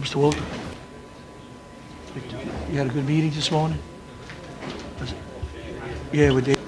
Mr. Wilton? You had a good meeting this morning? Yeah, we did.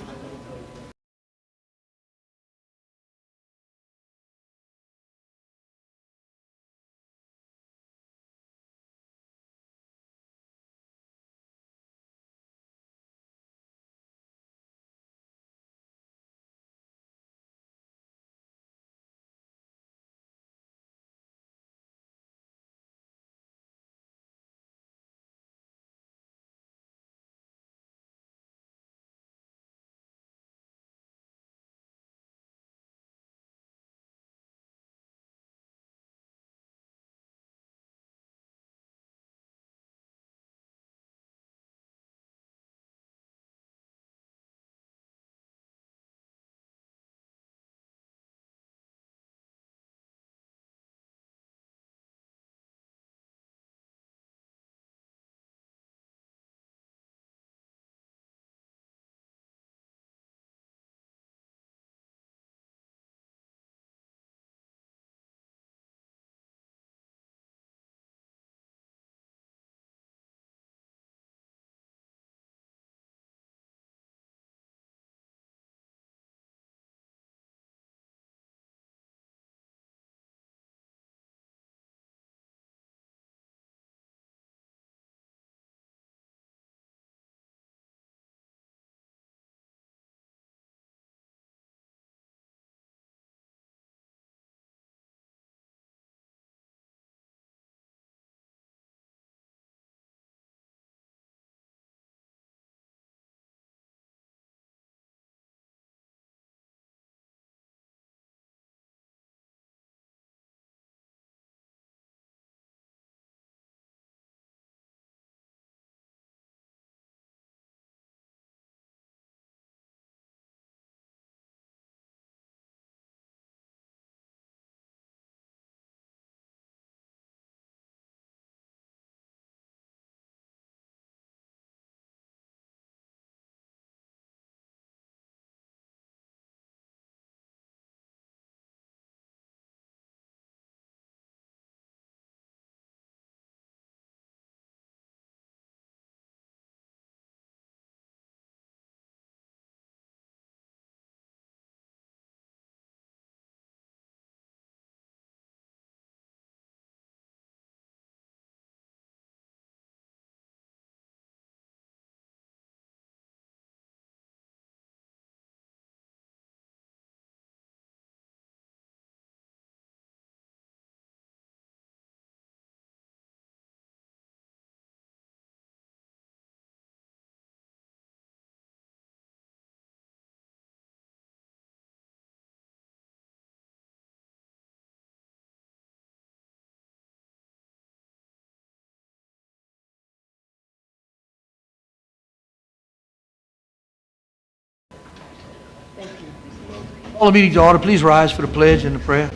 All the meeting to order. Please rise for the pledge and the prayer.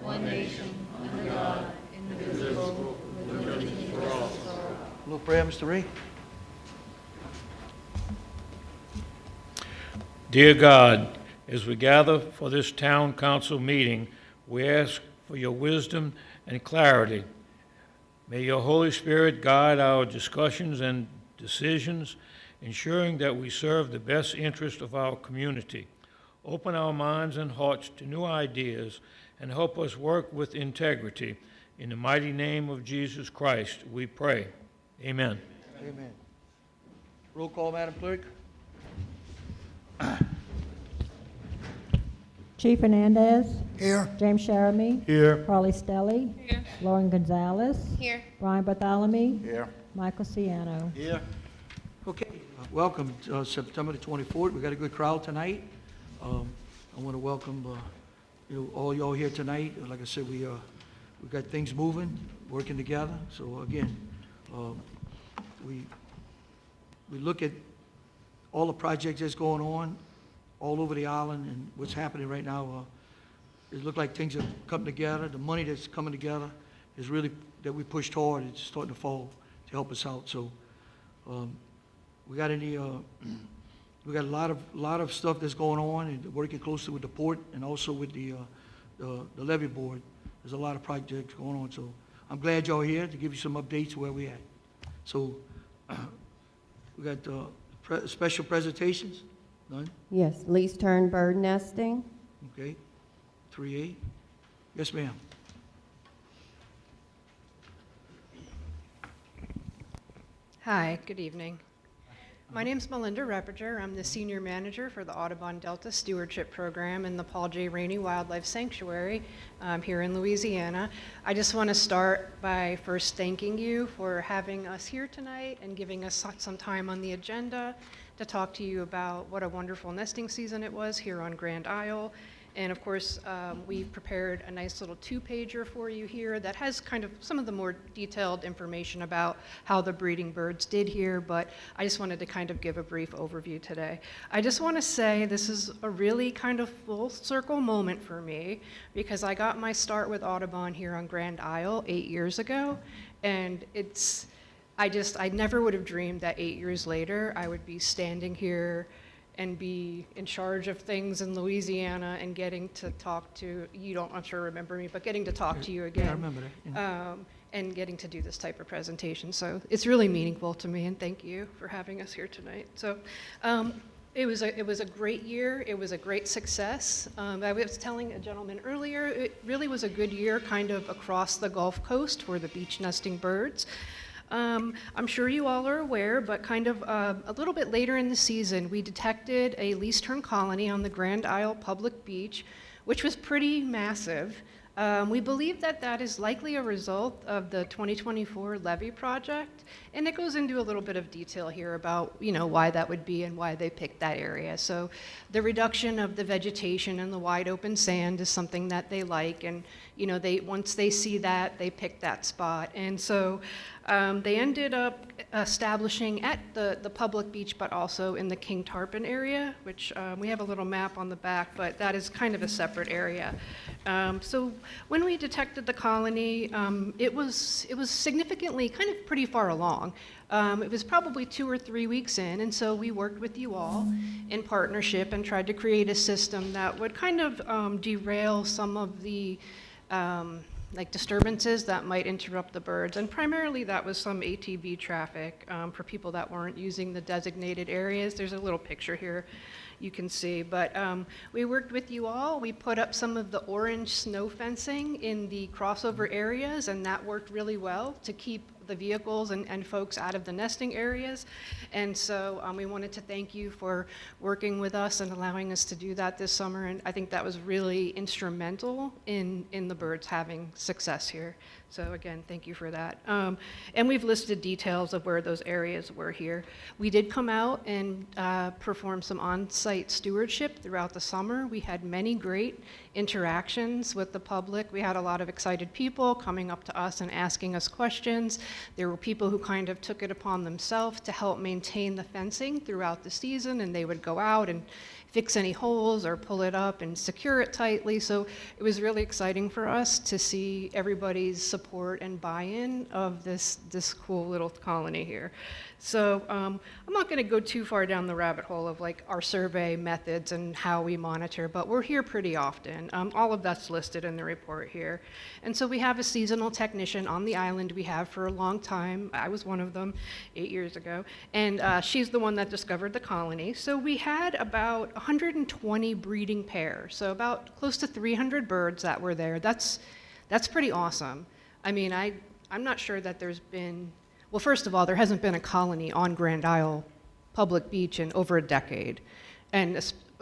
One nation, under God, indivisible, with liberty and justice for all. A little prayer, Mr. Ray. Dear God, as we gather for this town council meeting, we ask for your wisdom and clarity. May your Holy Spirit guide our discussions and decisions, ensuring that we serve the best interest of our community. Open our minds and hearts to new ideas and help us work with integrity. In the mighty name of Jesus Christ, we pray. Amen. Amen. Roll call, Madam Clerk. Chief Hernandez. Here. James Sheramy. Here. Carly Stelly. Here. Lauren Gonzalez. Here. Brian Bartholomew. Here. Michael Ciano. Here. Okay, welcome September the 24th. We got a good crowd tonight. I want to welcome all y'all here tonight. Like I said, we got things moving, working together. So again, we look at all the projects that's going on all over the island and what's happening right now. It looks like things have come together. The money that's coming together is really, that we pushed hard, it's starting to fall to help us out. So we got any, we got a lot of stuff that's going on, and working closely with the port and also with the levee board. There's a lot of projects going on, so I'm glad y'all here to give you some updates where we at. So, we got special presentations, none? Yes, lease turn bird nesting. Okay, 3A. Yes, ma'am. Hi, good evening. My name's Melinda Reppiger. I'm the Senior Manager for the Audubon Delta Stewardship Program in the Paul J. Rainey Wildlife Sanctuary here in Louisiana. I just want to start by first thanking you for having us here tonight and giving us some time on the agenda to talk to you about what a wonderful nesting season it was here on Grand Isle. And of course, we've prepared a nice little two-pager for you here that has kind of some of the more detailed information about how the breeding birds did here, but I just wanted to kind of give a brief overview today. I just want to say this is a really kind of full circle moment for me, because I got my start with Audubon here on Grand Isle 8 years ago, and I never would have dreamed that 8 years later I would be standing here and be in charge of things in Louisiana and getting to talk to, you don't, I'm sure, remember me, but getting to talk to you again. Yeah, I remember that. Yeah. And getting to do this type of presentation. So it's really meaningful to me, and thank you for having us here tonight. So it was a great year. It was a great success. I was telling a gentleman earlier, it really was a good year kind of across the Gulf Coast for the beach nesting birds. I'm sure you all are aware, but kind of a little bit later in the season, we detected a least turn colony on the Grand Isle public beach, which was pretty massive. We believe that that is likely a result of the 2024 levee project, and it goes into a little bit of detail here about, you know, why that would be and why they picked that area. So the reduction of the vegetation and the wide open sand is something that they like, and you know, once they see that, they pick that spot. And so they ended up establishing at the public beach, but also in the King Tarpon area, which we have a little map on the back, but that is kind of a separate area. So when we detected the colony, it was significantly kind of pretty far along. It was probably 2 or 3 weeks in, and so we worked with you all in partnership and tried to create a system that would kind of derail some of the like disturbances that might interrupt the birds, and primarily that was some ATV traffic for people that weren't using the designated areas. There's a little picture here you can see, but we worked with you all. We put up some of the orange snow fencing in the crossover areas, and that worked really well to keep the vehicles and folks out of the nesting areas. And so we wanted to thank you for working with us and allowing us to do that this summer, and I think that was really instrumental in the birds having success here. So again, thank you for that. And we've listed details of where those areas were here. We did come out and perform some on-site stewardship throughout the summer. We had many great interactions with the public. We had a lot of excited people coming up to us and asking us questions. There were people who kind of took it upon themselves to help maintain the fencing throughout the season, and they would go out and fix any holes or pull it up and secure it tightly. So it was really exciting for us to see everybody's support and buy-in of this cool little colony here. So I'm not going to go too far down the rabbit hole of like our survey methods and how we monitor, but we're here pretty often. All of that's listed in the report here. And so we have a seasonal technician on the island we have for a long time. I was one of them 8 years ago, and she's the one that discovered the colony. So we had about 120 breeding pairs, so about close to 300 birds that were there. That's pretty awesome. I mean, I'm not sure that there's been, well, first of all, there hasn't been a colony on Grand Isle public beach in over a decade. And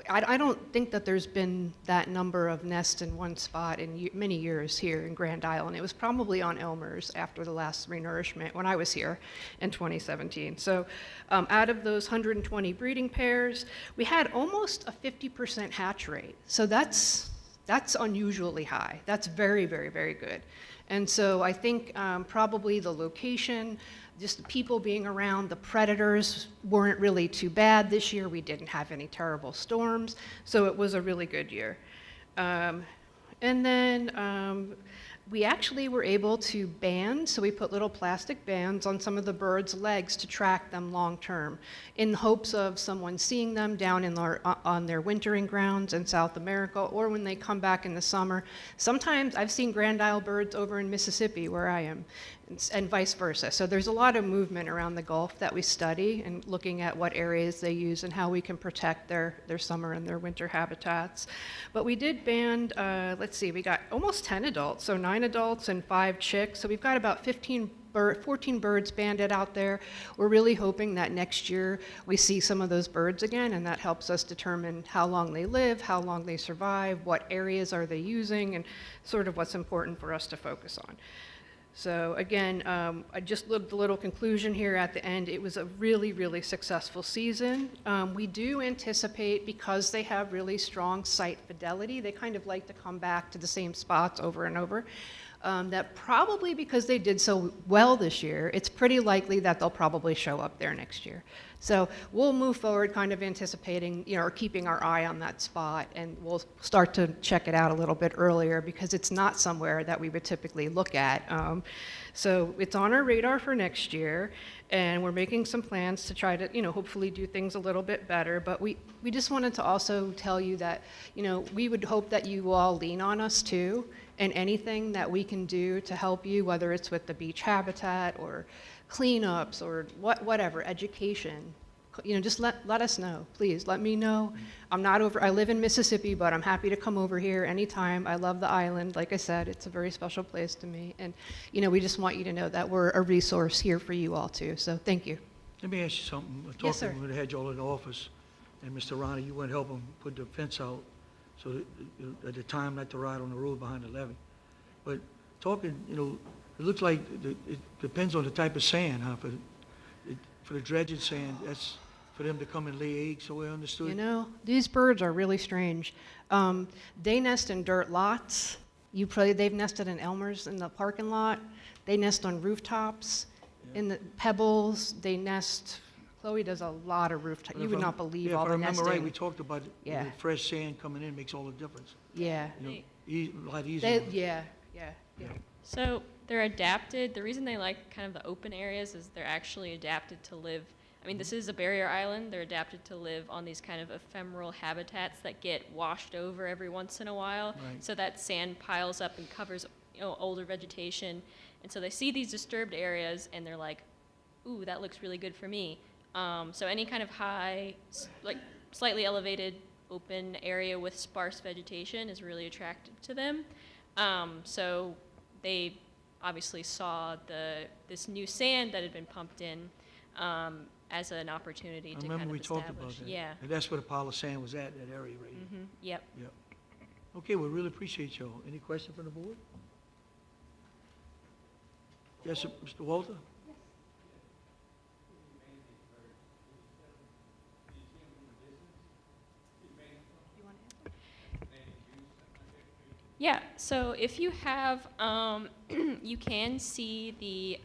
I don't think that there's been that number of nests in one spot in many years here in Grand Isle. And it was probably on Elmer's after the last renourishment when I was here in 2017. So out of those 120 breeding pairs, we had almost a 50% hatch rate. So that's unusually high. That's very, very, very good. And so I think probably the location, just the people being around, the predators weren't really too bad this year. We didn't have any terrible storms, so it was a really good year. And then We actually were able to band, so we put little plastic bands on some of the birds' legs to track them long term, in hopes of someone seeing them down in on their wintering grounds in South America, or when they come back in the summer. Sometimes I've seen Grand Isle birds over in Mississippi, where I am, and vice versa. So there's a lot of movement around the Gulf that we study, and looking at what areas they use and how we can protect their summer and their winter habitats. But we did band, let's see, we got almost 10 adults, so 9 adults and 5 chicks. So we've got about 14 birds banded out there. We're really hoping that next year we see some of those birds again, and that helps us determine how long they live, how long they survive, what areas are they using, and sort of what's important for us to focus on. So again, I just looked a little conclusion here at the end. It was a really, really successful season. We do anticipate, because they have really strong site fidelity, they kind of like to come back to the same spots over and over, that probably because they did so well this year, it's pretty likely that they'll probably show up there next year. So we'll move forward kind of anticipating, or keeping our eye on that spot, and we'll start to check it out a little bit earlier, because it's not somewhere that we would typically look at. So it's on our radar for next year, and we're making some plans to try to, hopefully do things a little bit better. But we just wanted to also tell you that, we would hope that you all lean on us too, and anything that we can do to help you, whether it's with the beach habitat or cleanups or whatever, education, just let us know. Please let me know. I live in Mississippi, but I'm happy to come over here anytime. I love the island. Like I said, it's a very special place to me. And, we just want you to know that we're a resource here for you all too. So thank you. Let me ask you something. Yes, sir. When they had you all in the office, and Mr. Ronnie, you went help them put the fence out, so that, at the time not to ride on the road behind the levee. But talking, it looks like it depends on the type of sand, huh? For the dredging sand, that's for them to come and lay eggs, so we understood? These birds are really strange. They nest in dirt lots. They've nested in Elmer's in the parking lot. They nest on rooftops, in the pebbles. They nest, Chloe does a lot of rooftop. You would not believe all the nesting. If I remember right, we talked about the fresh sand coming in makes all the difference. Yeah. A lot easier. Yeah. So they're adapted. The reason they like kind of the open areas is they're actually adapted to live. I mean, this is a barrier island. They're adapted to live on these kind of ephemeral habitats that get washed over every once in a while. Right. So that sand piles up and covers, older vegetation. And so they see these disturbed areas and they're like, ooh, that looks really good for me. So any kind of high, like slightly elevated open area with sparse vegetation is really attractive to them. So they obviously saw this new sand that had been pumped in as an opportunity to kind of establish. I remember we talked about that. Yeah. And that's where the pile of sand was at, that area right here. Mm-hmm. Yep. Yep. Okay, we really appreciate y'all. Any question from the board? Yes, sir, Mr. Walter? Yeah, so if you have, you can see the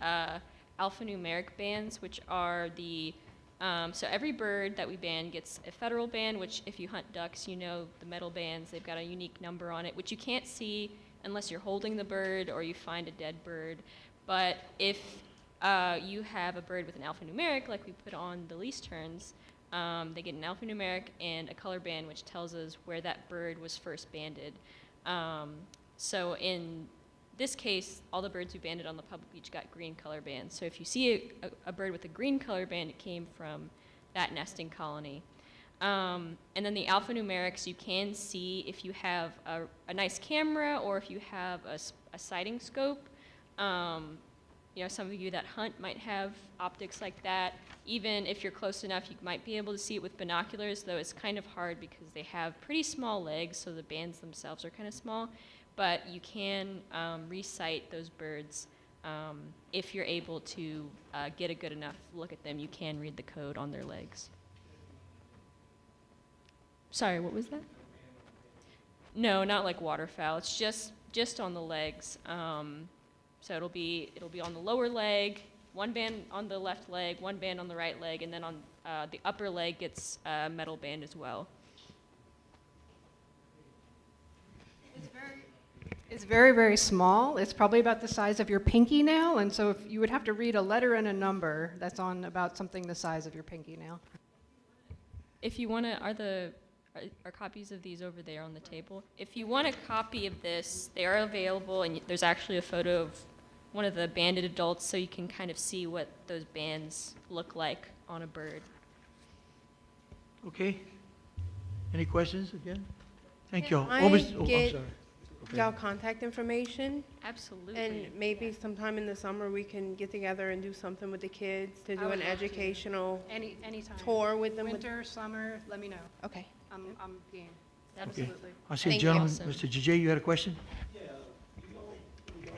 alphanumeric bands, which are so every bird that we ban gets a federal band, which if you hunt ducks, the metal bands, they've got a unique number on it, which you can't see unless you're holding the bird or you find a dead bird. But if you have a bird with an alphanumeric, like we put on the least terns, they get an alphanumeric and a color band, which tells us where that bird was first banded. So in this case, all the birds we banded on the public beach got green color bands. So if you see a bird with a green color band, it came from that nesting colony. And then the alphanumerics, you can see if you have a nice camera or if you have a sighting scope. Some of you that hunt might have optics like that. Even if you're close enough, you might be able to see it with binoculars, though it's kind of hard because they have pretty small legs, so the bands themselves are kind of small. But you can re-sight those birds if you're able to get a good enough look at them. You can read the code on their legs. Sorry, what was that? No, not like waterfowl. It's just on the legs. So it'll be on the lower leg, one band on the left leg, one band on the right leg, and then on the upper leg gets a metal band as well. It's very, very small. It's probably about the size of your pinky nail, and so if you would have to read a letter and a number that's on about something the size of your pinky nail. If you want to, are copies of these over there on the table? If you want a copy of this, they are available, and there's actually a photo of one of the banded adults, so you can kind of see what those bands look like on a bird. Okay? Any questions again? Thank Can y'all. I I'm get sorry. Okay. y'all contact information, Absolutely. and maybe sometime in the summer we can get together and do something with the kids to I do would an love to. educational Anytime. tour with them. Winter, summer, let me know. Okay. I'm game. Okay. Absolutely. I see a Thank you. gentleman, Awesome. Mr. JJ, you had a question? Yeah, you don't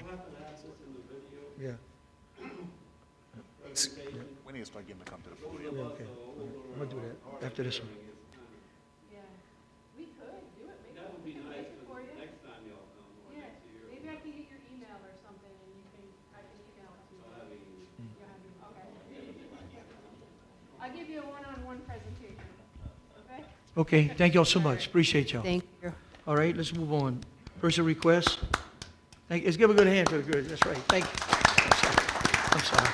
happen to have this in the video Yeah. presentation? We need to start getting them to come to the Yeah, podium. okay. I'm gonna do that after this one. That would be nice, because next time y'all come, or next year. Maybe I can get your email or something, and I can email it to you. I'll give you a one-on-one presentation, okay? Okay, thank y'all so much. Appreciate y'all. Thank you. All right, let's move on. Person request. Let's give a good hand for the good. That's right. Thank you. I'm sorry.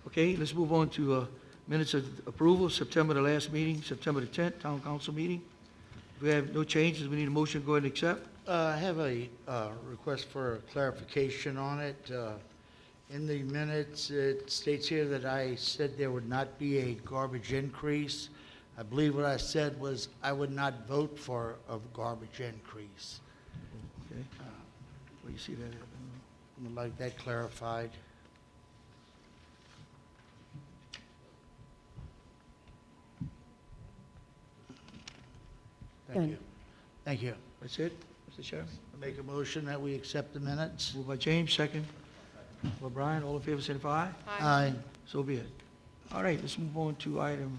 Okay, let's move on to minutes of approval. September, the last meeting, September the 10th, town council meeting. If we have no changes, we need a motion to go ahead and accept. I have a request for clarification on it. In the minutes, it states here that I said there would not be a garbage increase. I believe what I said was I would not vote for a garbage increase. Okay. Where you see that at? I would like that clarified. Thank Good. you. Thank you. That's it, Mr. Chairman? I make a motion that we accept the minutes. Moved by James, second. By Brian, all in favor, signify aye. Aye. So be it. All right, let's move on to item,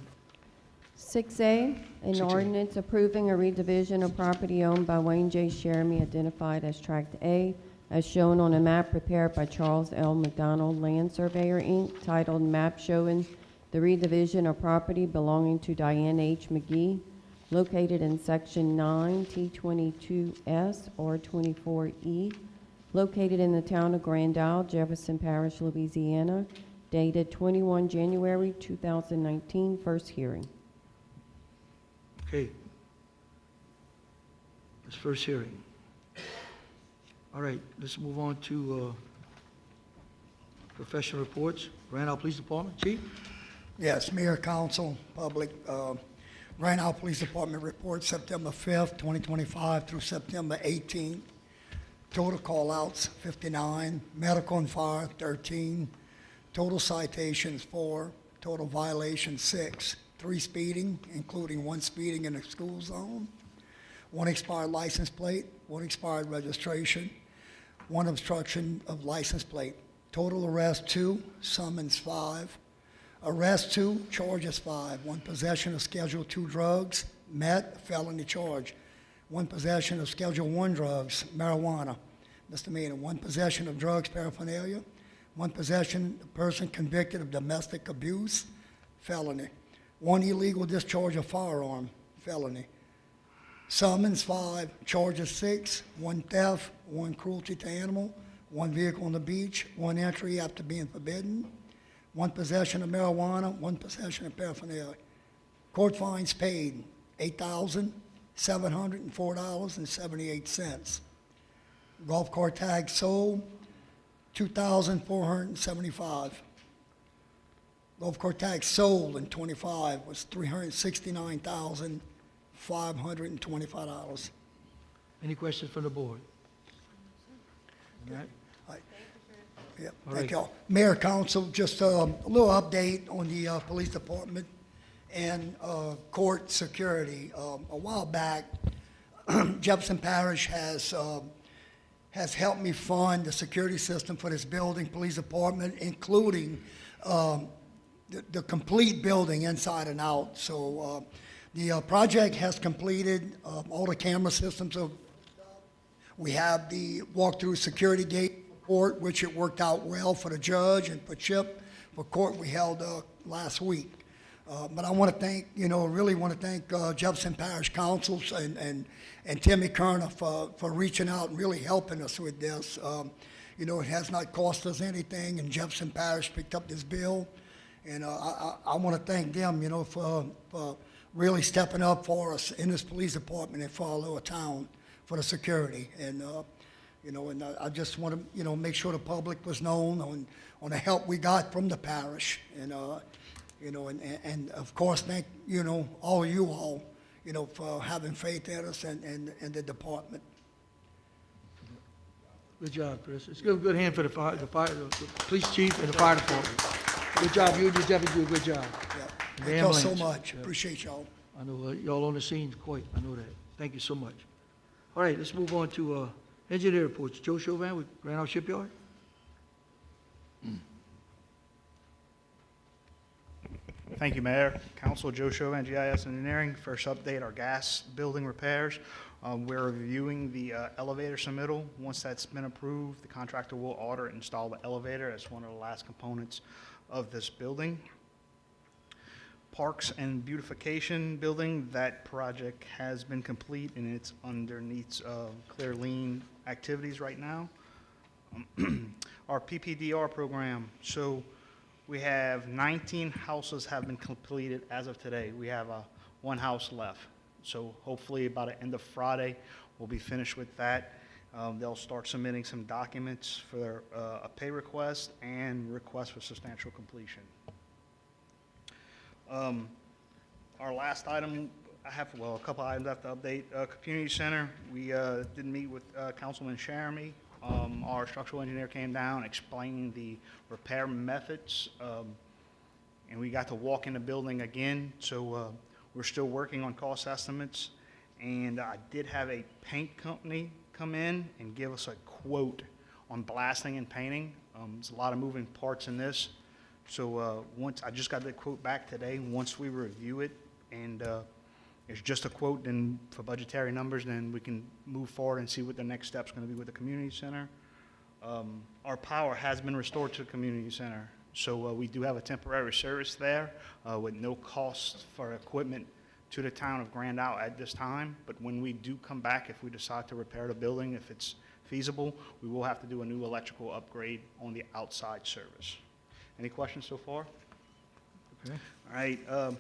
6A, an 6A. ordinance approving a redivision of property owned by Wayne J. Sheremy identified as Tract A, as shown on a map prepared by Charles L. McDonald Land Surveyor, Inc., titled Map Showing the Redivision of Property Belonging to Diane H. McGee, located in Section 9, T22S or 24E, located in the town of Grand Isle, Jefferson Parish, Louisiana, dated 21 January 2019, first hearing. okay. This first hearing. All right, let's move on to professional reports. Grand Isle Police Department, Chief? Yes, Mayor, Council, Public. Grand Isle Police Department report September 5th, 2025 through September 18th. Total call-outs, 59. Medical and fire, 13. Total citations, 4. Total violations, 6. 3 speeding, including 1 speeding in the school zone. 1 expired license plate, 1 expired registration, 1 obstruction of license plate. Total arrest, 2. Summons, 5. Arrest 2, charges 5. 1 possession of Schedule 2 drugs, met, felony charge. 1 possession of Schedule 1 drugs, marijuana, misdemeanor. 1 possession of drugs, paraphernalia. 1 possession of person convicted of domestic abuse, felony. 1 illegal discharge of firearm, felony. Summons 5, charges 6. 1 theft, 1 cruelty to animal, 1 vehicle on the beach, 1 entry after being forbidden. 1 possession of marijuana, 1 possession of paraphernalia. Court fines paid, $8,704.78. Golf cart tags sold, $2,475. Golf cart tags sold in '25 was $369,525. Any questions from the board? All right. Yep, All thank right. y'all. Mayor, Council, just a little update on the police department and court security. A while back, Jefferson Parish has helped me fund the security system for this building, police department, including the complete building inside and out. So the project has completed. All the camera systems are. We have the walk-through security gate court, which it worked out well for the judge and for Chip. For court, we held last week. But I want to thank, really want to thank Jefferson Parish Councils and Timmy Kerner for reaching out and really helping us with this. It has not cost us anything, and Jefferson Parish picked up this bill. And I want to thank them, for really stepping up for us in this police department and for our little town for the security. And, and I just want to, make sure the public was known on the help we got from the parish. And, and of course, thank, all of you all, for having faith in us and the department. Good job, Chris. Let's give a good hand for the police chief and the fire department. Good job. You and your deputy do a good job. Yeah. The Thank y'all so ambulance. much. Yeah. Appreciate y'all. I know y'all on the scene quite. I know that. Thank you so much. All right, let's move on to engineer reports. Joe Chauvin with Grand Isle Shipyard. Thank you, Mayor. Council, Joe Chauvin, GIS Engineering. First update, our gas building repairs. We're reviewing the elevator submittal. Once that's been approved, the contractor will order and install the elevator as one of the last components of this building. Parks and Beautification Building, that project has been complete and it's underneath clear lean activities right now. Our PPDR program, so we have 19 houses have been completed as of today. We have one house left. So hopefully by the end of Friday, we'll be finished with that. They'll start submitting some documents for their, a pay request and request for substantial completion. Our last item, I have, a couple items I have to update. Community Center, we did meet with Councilman Jeremy. Our structural engineer came down, explaining the repair methods, and we got to walk in the building again. So we're still working on cost estimates, and I did have a paint company come in and give us a quote on blasting and painting. There's a lot of moving parts in this. So once I just got the quote back today, once we review it and it's just a quote, then for budgetary numbers, then we can move forward and see what the next step's going to be with the community center. Our power has been restored to the community center. So we do have a temporary service there with no cost for equipment to the town of Grand Isle at this time. But when we do come back, if we decide to repair the building, if it's feasible, we will have to do a new electrical upgrade on the outside service. Any questions so far? Okay. All right.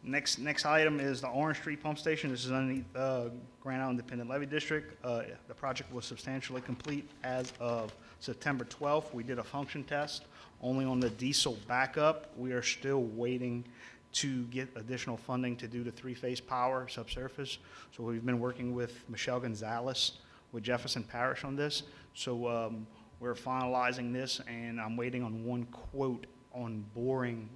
Next item is the Orange Street Pump Station. This is underneath Grand Isle Independent Levy District. The project was substantially complete as of September 12th. We did a function test only on the diesel backup. We are still waiting to get additional funding to do the three-phase power subsurface. So we've been working with Michelle Gonzalez with Jefferson Parish on this. So we're finalizing this, and I'm waiting on one quote on boring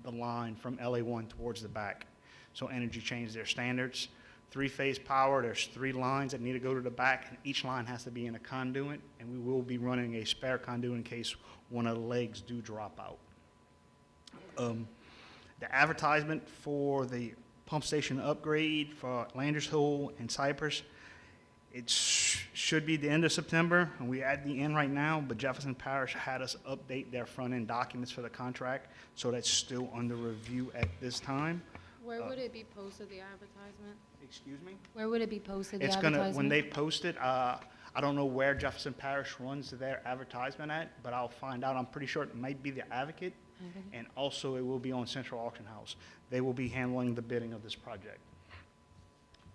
the line from LA1 towards the back. So Energy changed their standards. Three-phase power, there's 3 lines that need to go to the back, and each line has to be in a conduit, and we will be running a spare conduit in case one of the legs do drop out. The advertisement for the pump station upgrade for Landers Hole and Cypress, it should be the end of September, and we're at the end right now, but Jefferson Parish had us update their front-end documents for the contract, so that's still under review at this time. Where would it be posted, the advertisement? Excuse me? Where would it be posted, the It's advertisement? gonna, when they post it, I don't know where Jefferson Parish runs their advertisement at, but I'll find out. I'm pretty sure it might be the Advocate, and also it will be on Central Auction House. They will be handling the bidding of this project.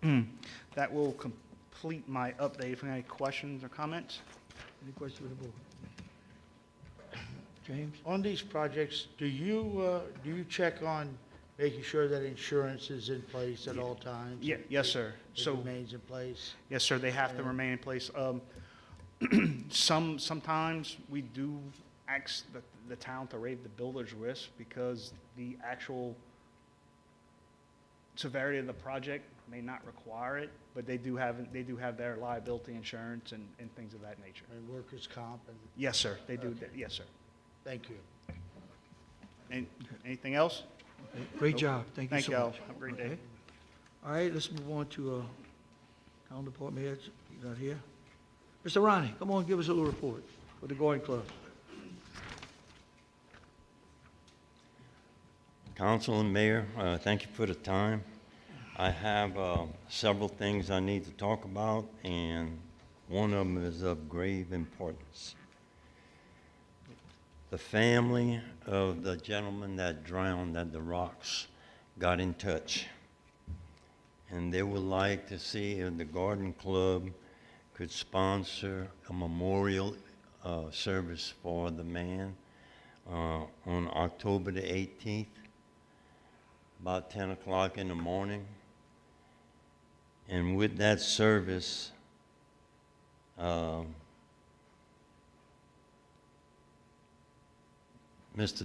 That will complete my update. If you have any questions or comments? Any questions for the board? James? On these projects, do you check on making sure that insurance is in place at all times? Yeah, yes, sir. It So, remains in place? yes, sir, they have to remain in place. Sometimes we do ask the town to waive the builder's risk because the actual severity of the project may not require it, but they do have their liability insurance and things of that nature. And workers' comp and, Yes, sir, they do, Okay. yes, sir. thank you. Anything else? Great Nope. job. Thank you Thank so y'all. much. Have a great day. Okay. All right, let's move on to town department heads. You got here? Mr. Ronnie, come on, give us a little report for the Garden Club. Council and Mayor, thank you for the time. I have several things I need to talk about, and one of them is of grave importance. The family of the gentleman that drowned at the rocks got in touch, and they would like to see if the Garden Club could sponsor a memorial service for the man on October the 18th, about 10 o'clock in the morning. And with that service, Mr.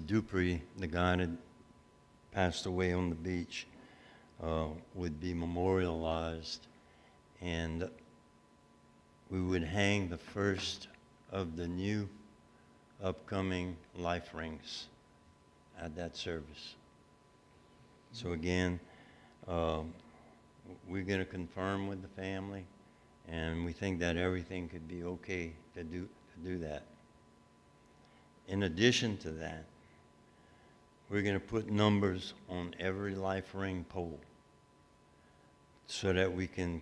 Dupree, the guy that passed away on the beach, would be memorialized, and we would hang the first of the new upcoming life rings at that service. So again, we're going to confirm with the family, and we think that everything could be okay to do that. In addition to that, we're going to put numbers on every life ring pole so that we can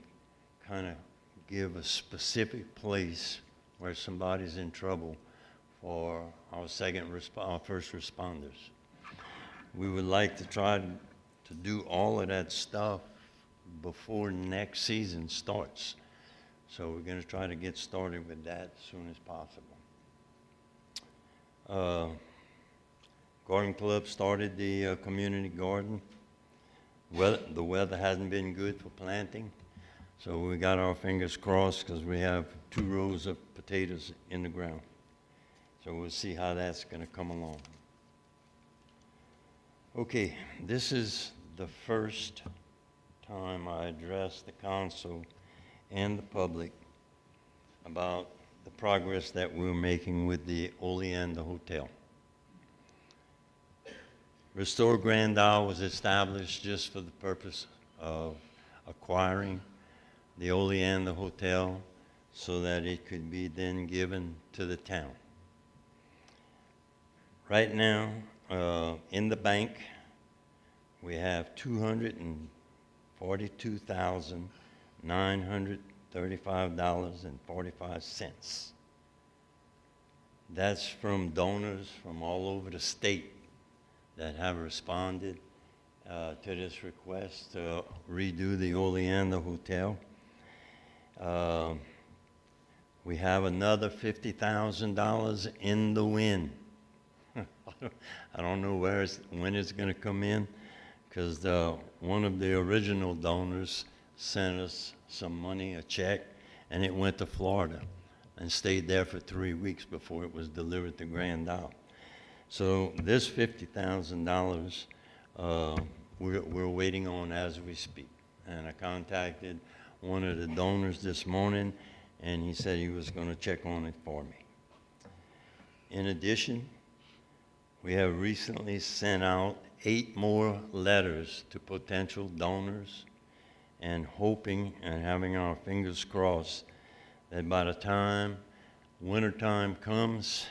kind of give a specific place where somebody's in trouble for our first responders. We would like to try to do all of that stuff before next season starts. So we're going to try to get started with that as soon as possible. Garden Club started the community garden. Well, the weather hasn't been good for planting, so we got our fingers crossed because we have 2 rows of potatoes in the ground. So we'll see how that's going to come along. Okay, this is the first time I address the council and the public about the progress that we're making with the Oleander Hotel. Restore Grand Isle was established just for the purpose of acquiring the Oleander Hotel so that it could be then given to the town. Right now, in the bank, we have $242,935.45. That's from donors from all over the state that have responded to this request to redo the Oleander Hotel. We have another $50,000 in the wind. I don't know when it's going to come in, because one of the original donors sent us some money, a check, and it went to Florida and stayed there for 3 weeks before it was delivered to Grand Isle. So this $50,000 we're waiting on as we speak. And I contacted one of the donors this morning, and he said he was going to check on it for me. In addition, we have recently sent out 8 more letters to potential donors, and hoping and having our fingers crossed that by the time wintertime comes,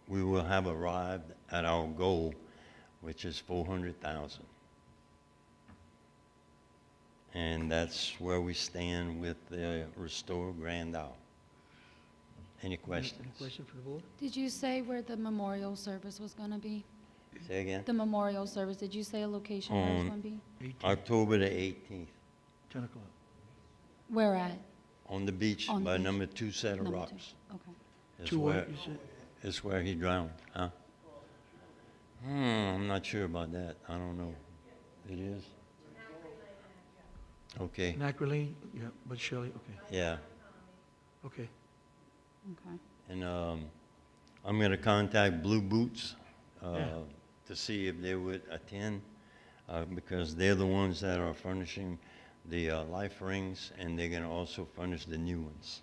we will have arrived at our goal, which is $400,000. And that's where we stand with the Restore Grand Isle. Any questions? Any question for the board? Did you say where the memorial service was going to be? Say again? The memorial service, did you say a location where it's going to be? 18, October the 18th, 10 o'clock. Where at? on the beach On the by beach. number 2 set of Number 2. rocks. Okay. Is 2 where, what, you said? is where he drowned, huh? I'm not sure about that. I don't know. It is? Okay, Nacrolene? Yeah, but Shelley, okay, yeah. okay. Okay. And I'm going to contact Blue Boots Yeah. to see if they would attend, because they're the ones that are furnishing the life rings, and they're going to also furnish the new ones.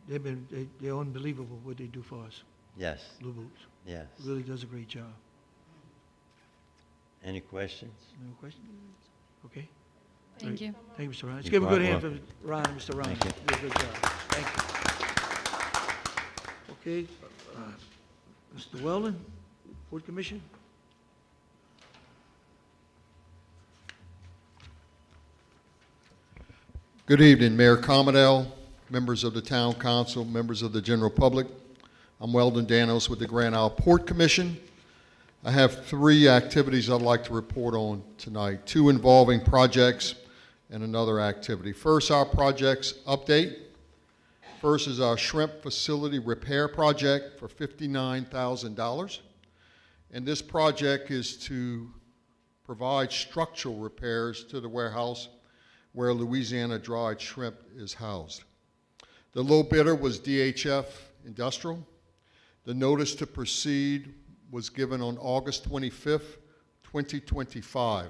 Yeah, they're unbelievable what they do for us, Yes, Blue Boots. yes. Really does a great job. Any questions? No question? Okay. Thank you. Thank you, Mr. Ryan. Let's You're give a good quite hand for Ryan and Mr. Ryan. Thank you. Did a good job. Thank you. Okay, Mr. Weldon, Port Commission? Good evening, Mayor Commodell, members of the Town Council, members of the general public. I'm Weldon Danos with the Grand Isle Port Commission. I have 3 activities I'd like to report on tonight, 2 involving projects and another activity. First, our projects update. First is our shrimp facility repair project for $59,000. And this project is to provide structural repairs to the warehouse where Louisiana dried shrimp is housed. The low bidder was DHF Industrial. The notice to proceed was given on August 25th, 2025.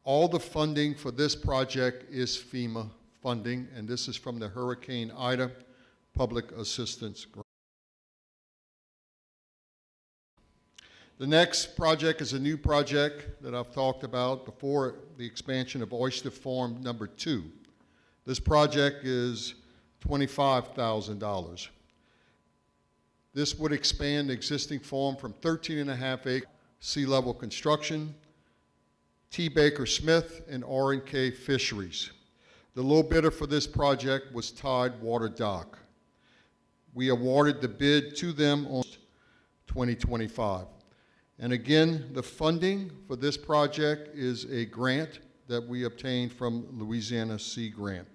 All the funding for this project is FEMA funding, and this is from the Hurricane Ida Public Assistance Grant. The next project is a new project that I've talked about before, the expansion of Oyster Farm number 2. This project is $25,000. This would expand the existing farm from 13.5 acres, sea level construction, T. Baker Smith, and R&K Fisheries. The low bidder for this project was Tidewater Dock. We awarded the bid to them on 2025. And again, the funding for this project is a grant that we obtained from Louisiana Sea Grant.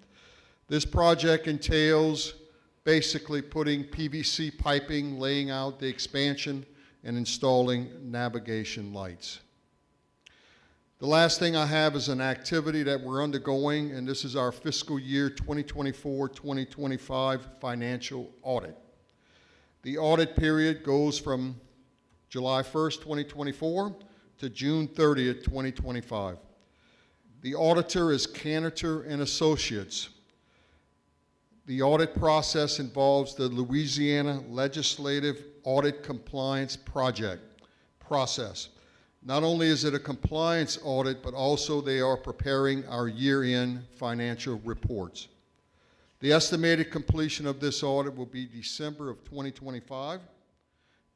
This project entails basically putting PVC piping, laying out the expansion, and installing navigation lights. The last thing I have is an activity that we're undergoing, and this is our fiscal year 2024-2025 financial audit. The audit period goes from July 1st, 2024 to June 30th, 2025. The auditor is Cantor and Associates. The audit process involves the Louisiana Legislative Audit Compliance process. Not only is it a compliance audit, but also they are preparing our year-end financial reports. The estimated completion of this audit will be December of 2025.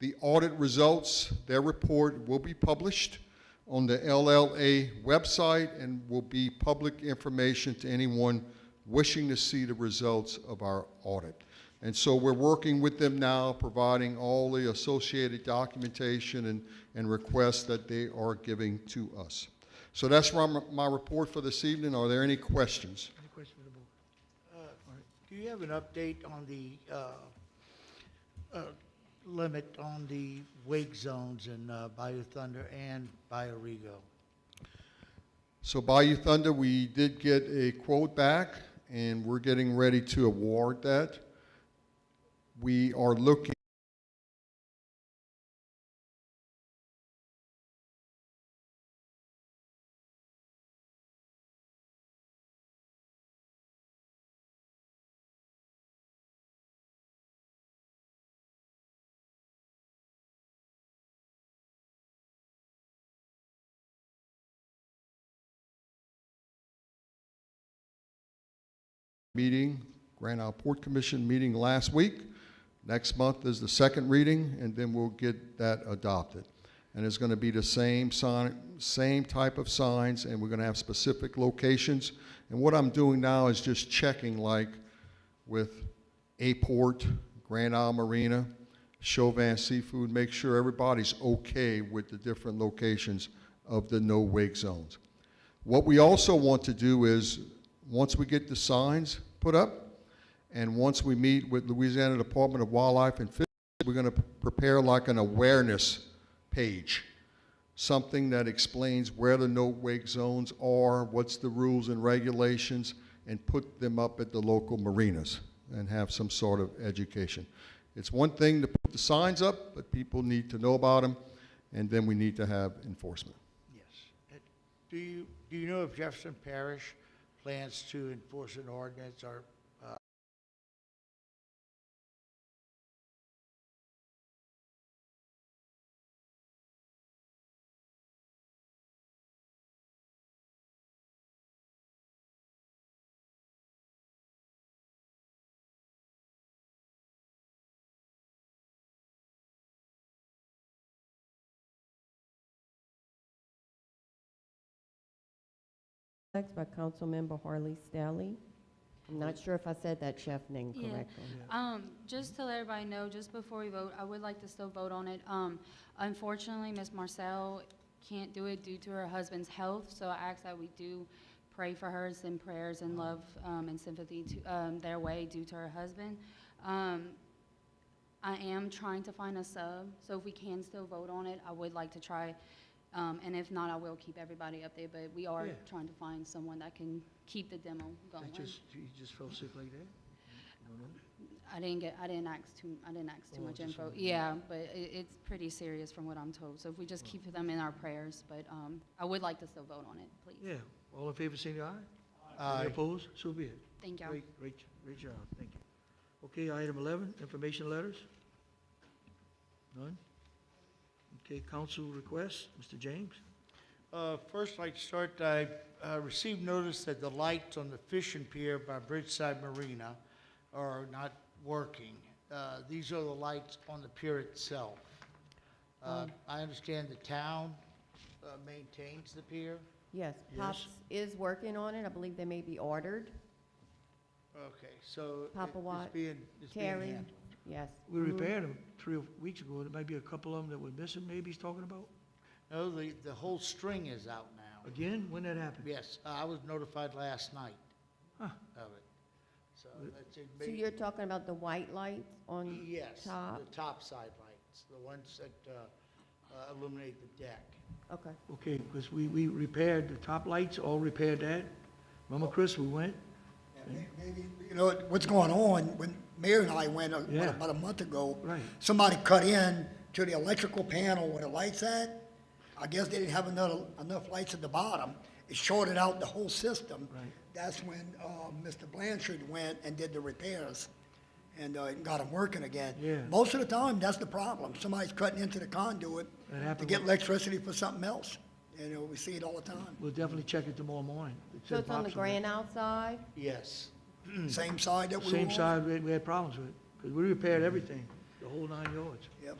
The audit results, their report, will be published on the LLA website and will be public information to anyone wishing to see the results of our audit. And so we're working with them now, providing all the associated documentation and requests that they are giving to us. So that's my report for this evening. Are there any questions? Any questions for the board? Do you have an update on the limit on the wake zones in Bayou Thunder and Bayou Rego? So Bayou Thunder, we did get a quote back, and we're getting ready to award that. We are looking meeting, Grand Isle Port Commission meeting last week. Next month is the second reading, and then we'll get that adopted. And it's going to be the same type of signs, and we're going to have specific locations. And what I'm doing now is just checking, like with A Port, Grand Isle Marina, Chauvin Seafood, make sure everybody's okay with the different locations of the no wake zones. What we also want to do is, once we get the signs put up, and once we meet with Louisiana Department of Wildlife and Fish, we're going to prepare like an awareness page, something that explains where the no wake zones are, what's the rules and regulations, and put them up at the local marinas and have some sort of education. It's one thing to put the signs up, but people need to know about them, and then we need to have enforcement. Yes. Do you know if Jefferson Parish plans to enforce an ordinance or By Councilmember Harley Staley. I'm not sure if I said that chef name Yeah. correctly. Just to let everybody know, just before we vote, I would like to still vote on it. Unfortunately, Ms. Marcel can't do it due to her husband's health, so I ask that we do pray for her, send prayers and love and sympathy to their way due to her husband. I am trying to find a sub, so if we can still vote on it, I would like to try. And if not, I will keep everybody updated, but we are Yeah. trying to find someone that can keep the demo going. You just felt sick like that? You don't know? I didn't ask too much just info. something- Yeah, but it's pretty serious from what I'm told. So if we just keep them in our prayers, but I would like to still vote on it, please. Yeah, all in favor, say aye. Aye. Any opposed? So be it. Thank you. Great job, thank you. Okay, item 11, information letters? None? Okay, council requests, Mr. James? First, I'd like to start, I received notice that the lights on the fishing pier by Bridgeside Marina are not working. These are the lights on the pier itself. I understand the town maintains the pier. Yes, Yes. Pops is working on it. I believe they may be ordered. Okay, so Papa Watt, it's being Terry, handled. yes. We repaired them 3 weeks ago, there might be a couple of them that were missing, maybe he's talking about? No, the whole string is out now. Again, when that happened? Yes, I was notified last night Huh. of it. So that's it. So you're talking about the white lights on Yes, top? the top side lights, the ones that illuminate the deck. Okay. Okay, because we repaired the top lights, all repaired that. Remember, Chris, we went? Maybe, you know, what's going on, when Mayor and I went Yeah. about a month ago, Right. somebody cut in to the electrical panel where the light's at. I guess they didn't have enough lights at the bottom. It shorted out the whole system. Right. That's when Mr. Blanchard went and did the repairs and got them working again. Yeah. Most of the time, that's the problem. Somebody's cutting into the conduit That to happened get with- electricity for something else. You know, we see it all the time. We'll definitely check it tomorrow morning. It So said it's on the Bob's there. grand outside? Yes. Same side that we were Same on? side we had problems with, because we repaired everything, the whole 9 yards. Yep.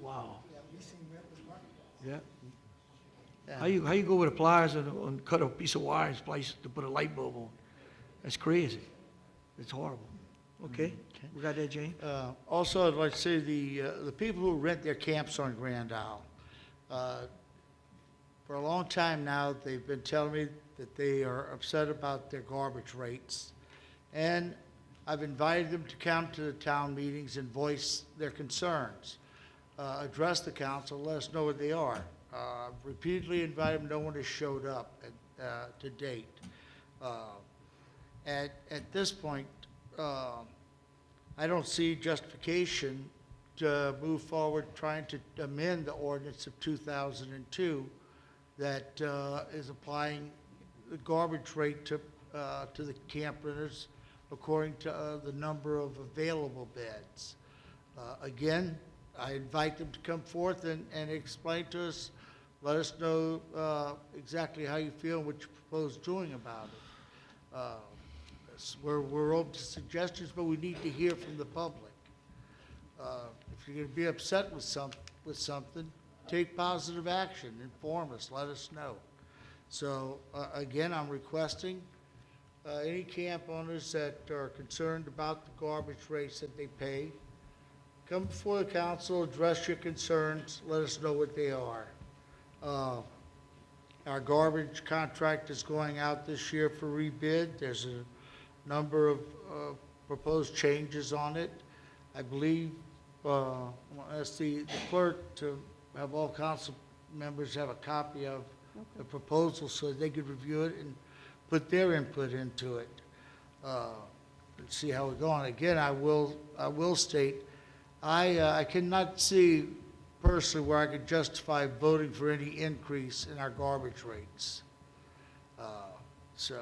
Wow. Yeah, we seen where it was working. Yeah. Yeah. How you go with the pliers and cut a piece of wire and splice to put a light bulb on? That's crazy. It's horrible. Okay, we got that, Jane? Also, I'd like to say the people who rent their camps on Grand Isle, for a long time now, they've been telling me that they are upset about their garbage rates. And I've invited them to come to the town meetings and voice their concerns, address the council, let us know what they are. I've repeatedly invited them, no one has showed up to date. At this point, I don't see justification to move forward trying to amend the ordinance of 2002 that is applying the garbage rate to the camp renters according to the number of available beds. Again, I invite them to come forth and explain to us, let us know exactly how you feel and what you propose doing about it. We're open to suggestions, but we need to hear from the public. If you're going to be upset with something, take positive action, inform us, let us know. So again, I'm requesting any camp owners that are concerned about the garbage rates that they pay, come before the council, address your concerns, let us know what they are. Our garbage contract is going out this year for rebid. There's a number of proposed changes on it. I believe, I'll ask the clerk to have all council members have a copy of the proposal so that they could review it and put their input into it. And see how we're going. Again, I will state, I cannot see personally where I could justify voting for any increase in our garbage rates. So,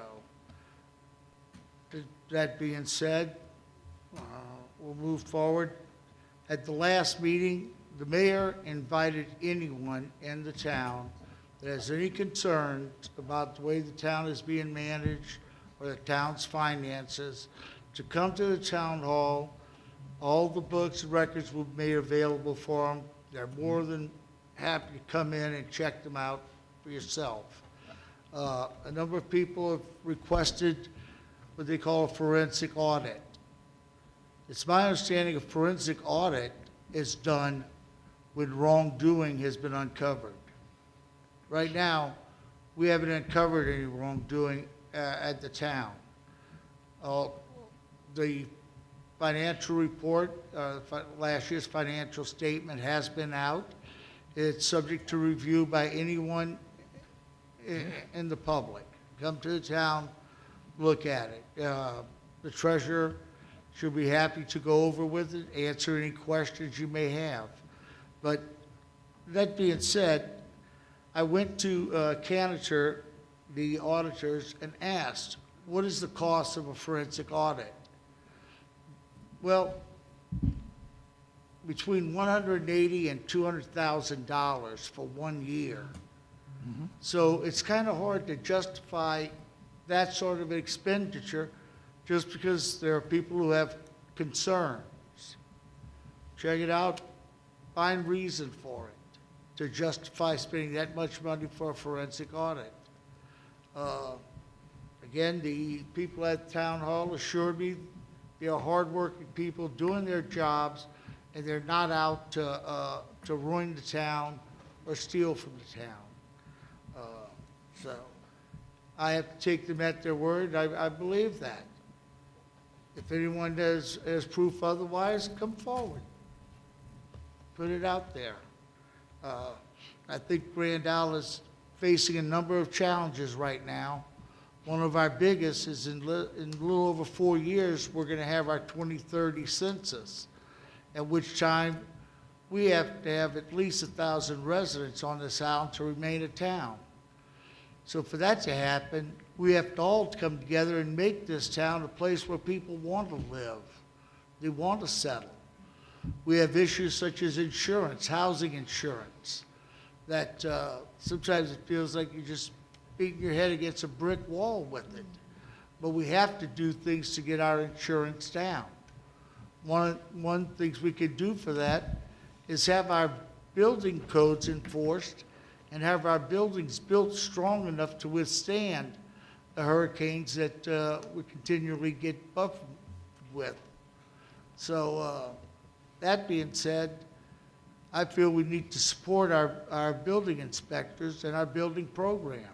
that being said, we'll move forward. At the last meeting, the mayor invited anyone in the town that has any concerns about the way the town is being managed or the town's finances to come to the town hall. All the books and records will be made available for them. They're more than happy to come in and check them out for yourself. A number of people have requested what they call a forensic audit. It's my understanding a forensic audit is done when wrongdoing has been uncovered. Right now, we haven't uncovered any wrongdoing at the town. The financial report, last year's financial statement has been out. It's subject to review by anyone in the public. Come to the town, look at it. The treasurer should be happy to go over with it, answer any questions you may have. But that being said, I went to Canitor, the auditors, and asked, what is the cost of a forensic audit? Well, between $180,000 and $200,000 for 1 year. So it's kind of hard to justify that sort of expenditure just because there are people who have concerns. Check it out, find reason for it to justify spending that much money for a forensic audit. Again, the people at Town Hall assured me they are hardworking people doing their jobs, and they're not out to ruin the town or steal from the town. So I have to take them at their word. I believe that. If anyone has proof otherwise, come forward. Put it out there. I think Grand Isle is facing a number of challenges right now. One of our biggest is in a little over 4 years, we're going to have our 2030 census, at which time we have to have at least 1,000 residents on this island to remain a town. So for that to happen, we have to all come together and make this town a place where people want to live. They want to settle. We have issues such as insurance, housing insurance, that sometimes it feels like you're just beating your head against a brick wall with it. But we have to do things to get our insurance down. One things we could do for that is have our building codes enforced and have our buildings built strong enough to withstand the hurricanes that we continually get buffeted with. So that being said, I feel we need to support our building inspectors and our building program.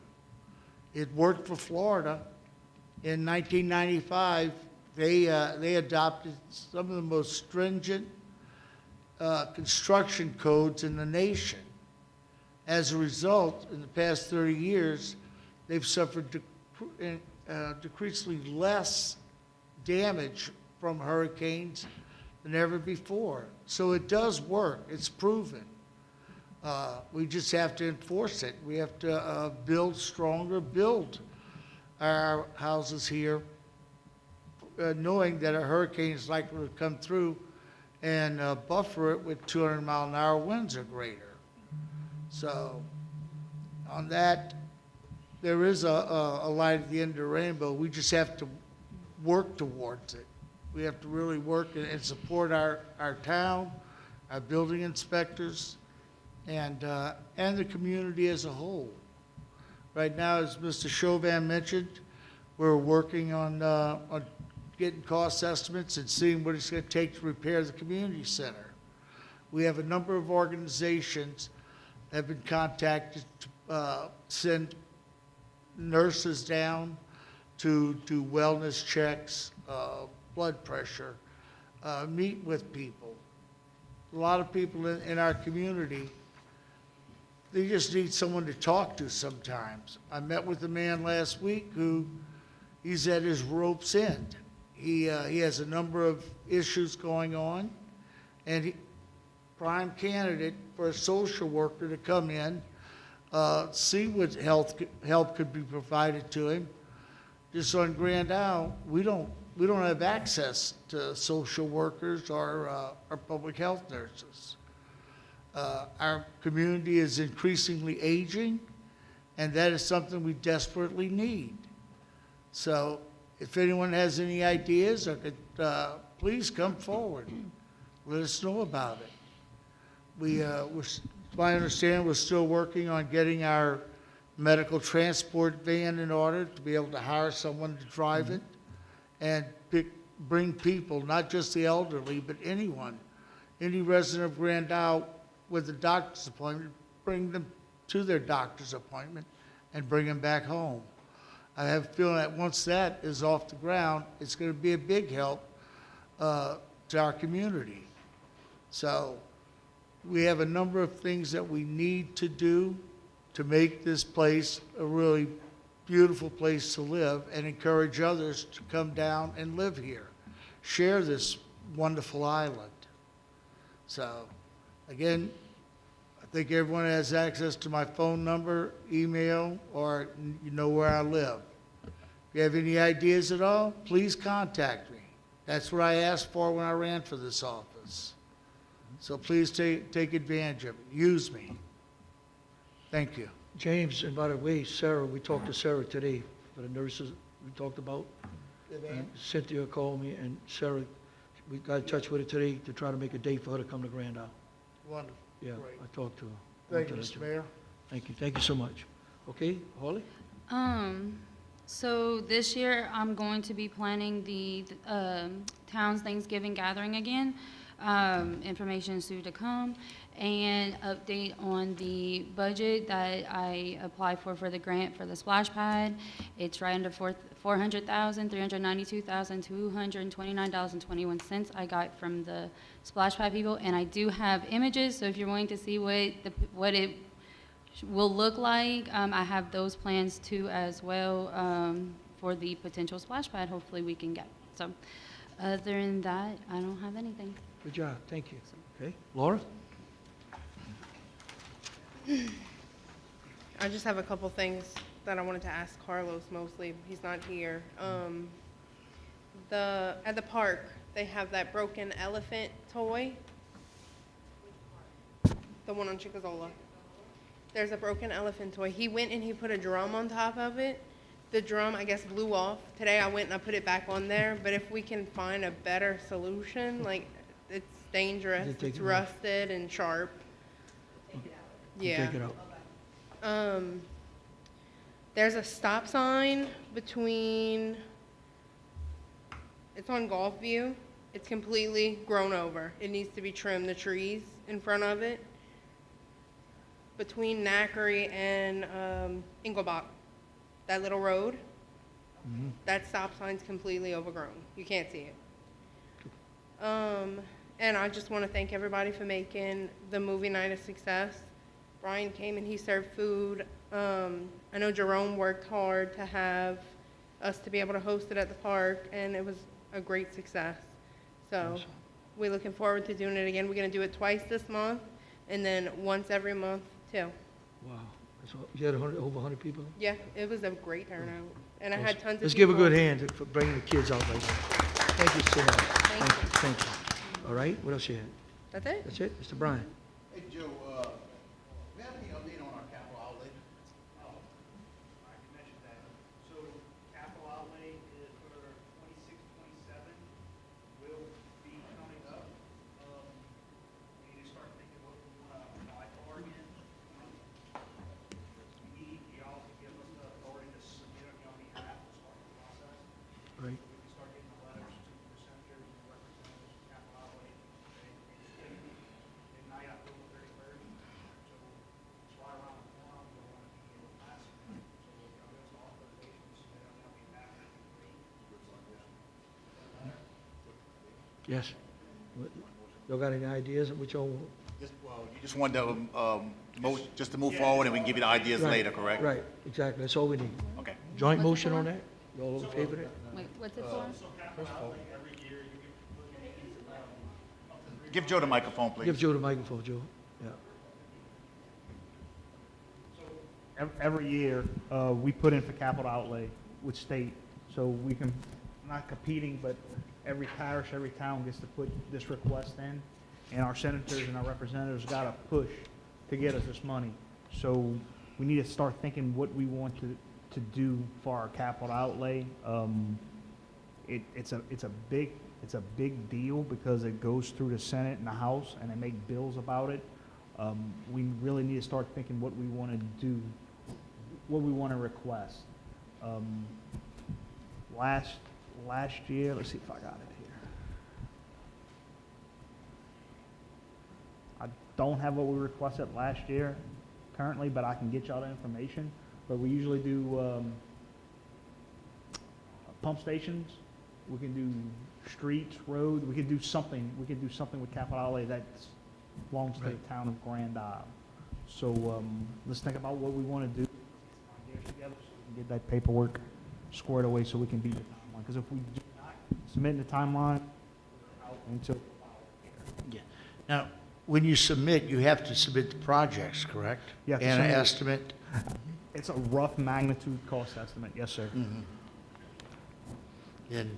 It worked for Florida. In 1995, they adopted some of the most stringent construction codes in the nation. As a result, in the past 30 years, they've suffered decreasingly less damage from hurricanes than ever before. So it does work. It's proven. We just have to enforce it. We have to build stronger, build our houses here, knowing that a hurricane is likely to come through and buffer it with 200-mile-an-hour winds or greater. So on that, there is a light at the end of the rainbow. We just have to work towards it. We have to really work and support our town, our building inspectors, and the community as a whole. Right now, as Mr. Chauvin mentioned, we're working on getting cost estimates and seeing what it's going to take to repair the community center. We have a number of organizations that have been contacted to send nurses down to do wellness checks, blood pressure, meet with people. A lot of people in our community, they just need someone to talk to sometimes. I met with a man last week who he's at his rope's end. He has a number of issues going on, and prime candidate for a social worker to come in, see what help could be provided to him. Just on Grand Isle, we don't have access to social workers or public health nurses. Our community is increasingly aging, and that is something we desperately need. So if anyone has any ideas, or could, please come forward. Let us know about it. I understand we're still working on getting our medical transport van in order to be able to hire someone to drive it. and bring people, not just the elderly, but anyone, any resident of Grand Isle with a doctor's appointment, bring them to their doctor's appointment and bring them back home. I have a feeling that once that is off the ground, it's going to be a big help to our community. So we have a number of things that we need to do to make this place a really beautiful place to live and encourage others to come down and live here, share this wonderful island. So, again, I think everyone has access to my phone number, email, or you know where I live. If you have any ideas at all, please contact me. That's what I asked for when I ran for this office. So please take advantage of it. Use me. Thank you. James, and by the way, Sarah, we talked to Sarah today, for the nurses we talked about. And Cynthia called me, and Sarah, we got in touch with her today to try to make a date for her to come to Grand Isle. Wonderful. Yeah, Great. I talked to her. Thank you, Mr. Mayor. Thank you. Thank you so much. Okay, Holly? So this year, I'm going to be planning the town's Thanksgiving gathering again. Information is soon to come, and update on the budget that I applied for the grant for the splash pad. It's right under $400,392,229.21 I got from the splash pad people, and I do have images. So if you're wanting to see what it will look like, I have those plans too as well for the potential splash pad. Hopefully we can get. So other than that, I don't have anything. Good job. Thank you. Okay, Laura? I just have a couple things that I wanted to ask Carlos mostly. He's not here. At the park, they have that broken elephant toy. The one on Chicazola. There's a broken elephant toy. He went and he put a drum on top of it. The drum, I guess, blew off. Today I went and I put it back on there. But if we can find a better solution, like, it's dangerous. It's rusted and sharp. Yeah. Take it out. There's a stop sign between, it's on Gulfview. It's completely grown over. It needs to be trimmed, the trees in front of it. Between Knackery and Engelbach, that little road, that stop sign's completely overgrown. You can't see it. And I just want to thank everybody for making the movie night a success. Brian came and he served food. I know Jerome worked hard to have us to be able to host it at the park, and it was a great success. So Awesome. we're looking forward to doing it again. We're going to do it twice this month, and then once every month too. Wow. You had over 100 people? Yeah, it was a great turnout, and I had Awesome. tons of Let's give a people. good hand for bringing the kids out like that. Thank you so much. Thank you. Thank you. All right, what else you had? That's it? That's it? Mr. Bryan? Hey, Joe, we have any update on our capital outlay? I can mention that. So capital outlay is for 26, 27 will be coming up. We need to start thinking what we want to apply for again. We need y'all to give us the authority to submit on your behalf to start the process. Right. We can start getting the letters to the senators and representatives of capital outlay. And now you have to go 31st. So it's right around the corner. We don't want to be able to pass it. So if y'all give us authorization to submit on your behalf, that'd be great. Yes. Y'all got any ideas of which y'all? Well, you just want to, just to move forward and we can give you the ideas Right, later, correct? Right, exactly. That's all we need. Okay. Joint What's it motion for? on that? Y'all in favor of that? Wait, what's it for? Give Joe the microphone, please. Give Joe the microphone, Joe. Yeah. Every year, we put in for capital outlay with state, so we can, not competing, but every parish, every town gets to put this request in, and our senators and our representatives got to push to get us this money. So we need to start thinking what we want to do for our capital outlay. It's a big deal because it goes through the Senate and the House, and they make bills about it. We really need to start thinking what we want to do, what we want to request. last year, let's see if I got it here. I don't have what we requested last year currently, but I can get y'all the information. But we usually do pump stations. We can do streets, road. We can do something. We can do something with capital outlay that belongs to the town of Grand Isle. So let's think about what we want to do together so we can get that paperwork squared away so we can beat the timeline. Because if we do not submit in the timeline, we're out until. Yeah. Now, when you submit, you have to submit the projects, correct? Yeah, And an submit. estimate? It's a rough magnitude cost estimate, yes, sir. And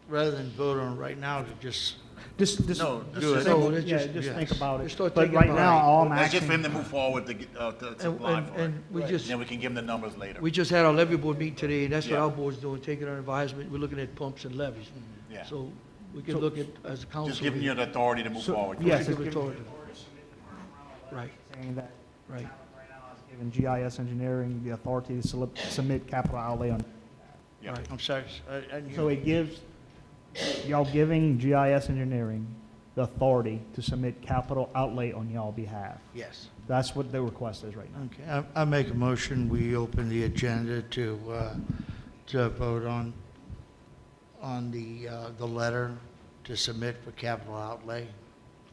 rather than vote on it right now, to just Just do it. just think about it. Just start But thinking right about now, it. all I'm That's just asking. for him to move forward to get, to apply for it. And we just, Then we can give him the numbers later. we just had our levy board meeting today, and that's what Yeah. our board's doing, taking our advisement. We're looking at pumps and levies. Yeah. So we can look at, as a council. Just giving you the authority to move So- forward. Yes, Give it's authority. Right, saying that right. giving GIS engineering the authority to submit capital outlay on. Yeah. I'm sorry, I didn't hear. So it gives, y'all giving GIS engineering the authority to submit capital outlay on y'all behalf. Yes. That's what the request is right now. Okay, I make a motion, we open the agenda to vote on the letter to submit for capital outlay.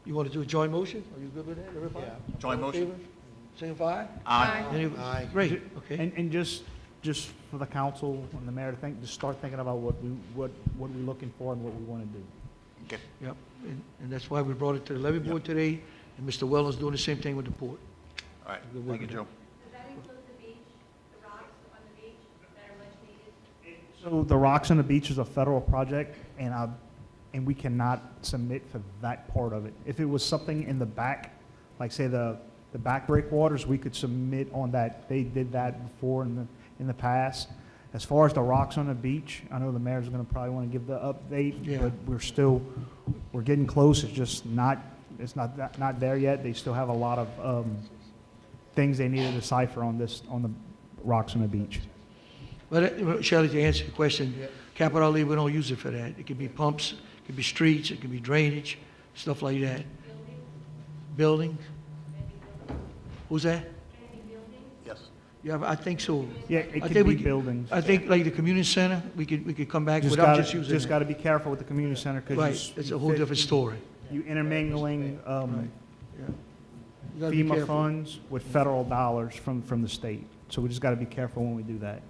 You want to do a joint motion? Are you good with that, everybody? Yeah. Joint All in motion? favor? Signify? Aye. Any- Aye. Great, okay. And just for the council and the mayor to think, just start thinking about what we're looking for and what we want to do. Okay. Yep, and that's why we brought it to the levy board today, and Mr. Wellens doing the same thing with the port. All right, Good thank you, work. Joe. So the Rocks on the Beach is a federal project, and we cannot submit for that part of it. If it was something in the back, like say the back breakwaters, we could submit on that. They did that before in the past. As far as the Rocks on the Beach, I know the mayor's gonna probably want to give the update, Yeah. but we're getting close. It's just not there yet. They still have a lot of things they need to decipher on the Rocks on the Beach. But Shelley, to answer your question, capital outlay, we don't use it for that. It could be pumps, it could be streets, it could be drainage, stuff like that. Buildings? Who's that? Yes. Yeah, I think so. Yeah, I it think could we be could- buildings. I think like the community center, we could come back Just without gotta, just using just it. got to be careful with the community center Right, because it's a whole different story. you intermingling Yeah. You gotta be FEMA careful. funds with federal dollars from the state. So we just got to be careful when we do that.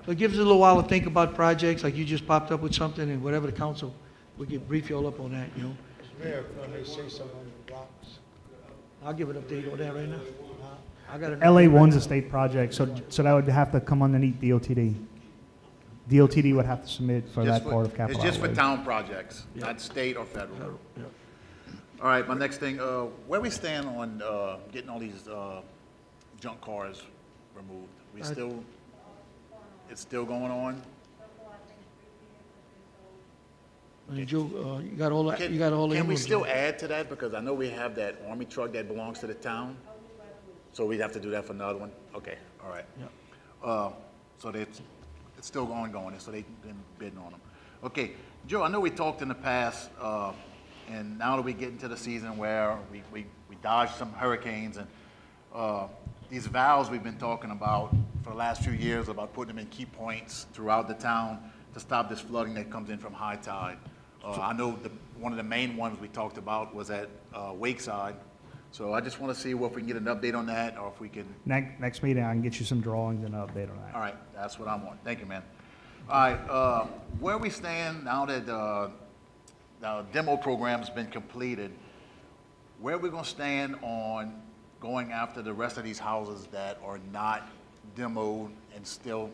But give us a little while to think about projects, like you just popped up with something, and whatever the council, we can brief you all up on that, you know? Mayor, if I may say something on the Rocks. I'll give an update on that right now. I got an LA update right one's now. a state project, so that would have to come underneath DOTD. DOTD would have to submit for that part of capital It's just for outlay. town projects, not state or federal. Yeah. All right, my next thing, where we stand on getting all these junk cars removed? We still, it's still going on? Joe, you got all that, you got all the Can we emblems, still right? add to that? Because I know we have that army truck that belongs to the town. So we'd have to do that for another one? Okay, all right. So it's still ongoing, so they've been bidding on them. Okay, Joe, I know we talked in the past, and now that we get into the season where we dodged some hurricanes and these valves we've been talking about for the last few years about putting them in key points throughout the town to stop this flooding that comes in from high tide. I know one of the main ones we talked about was at Wakeside. So I just want to see if we can get an update on that, or if we can. Next meeting, I can get you some drawings and an update on that. All right, that's what I want. Thank you, man. All right, where we stand now that the demo program's been completed, where are we going to stand on going after the rest of these houses that are not demoed and still,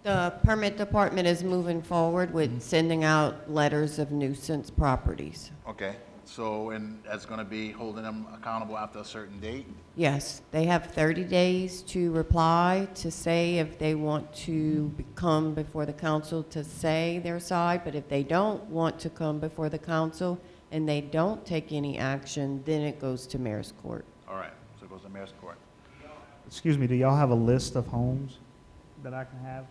The permit department is moving forward with sending out letters of nuisance properties. okay, so, and that's going to be holding them accountable after a certain date? Yes, they have 30 days to reply to say if they want to come before the council to say their side, but if they don't want to come before the council and they don't take any action, then it goes to mayor's court. All right, so it goes to mayor's court. Excuse me, do y'all have a list of homes that I can have?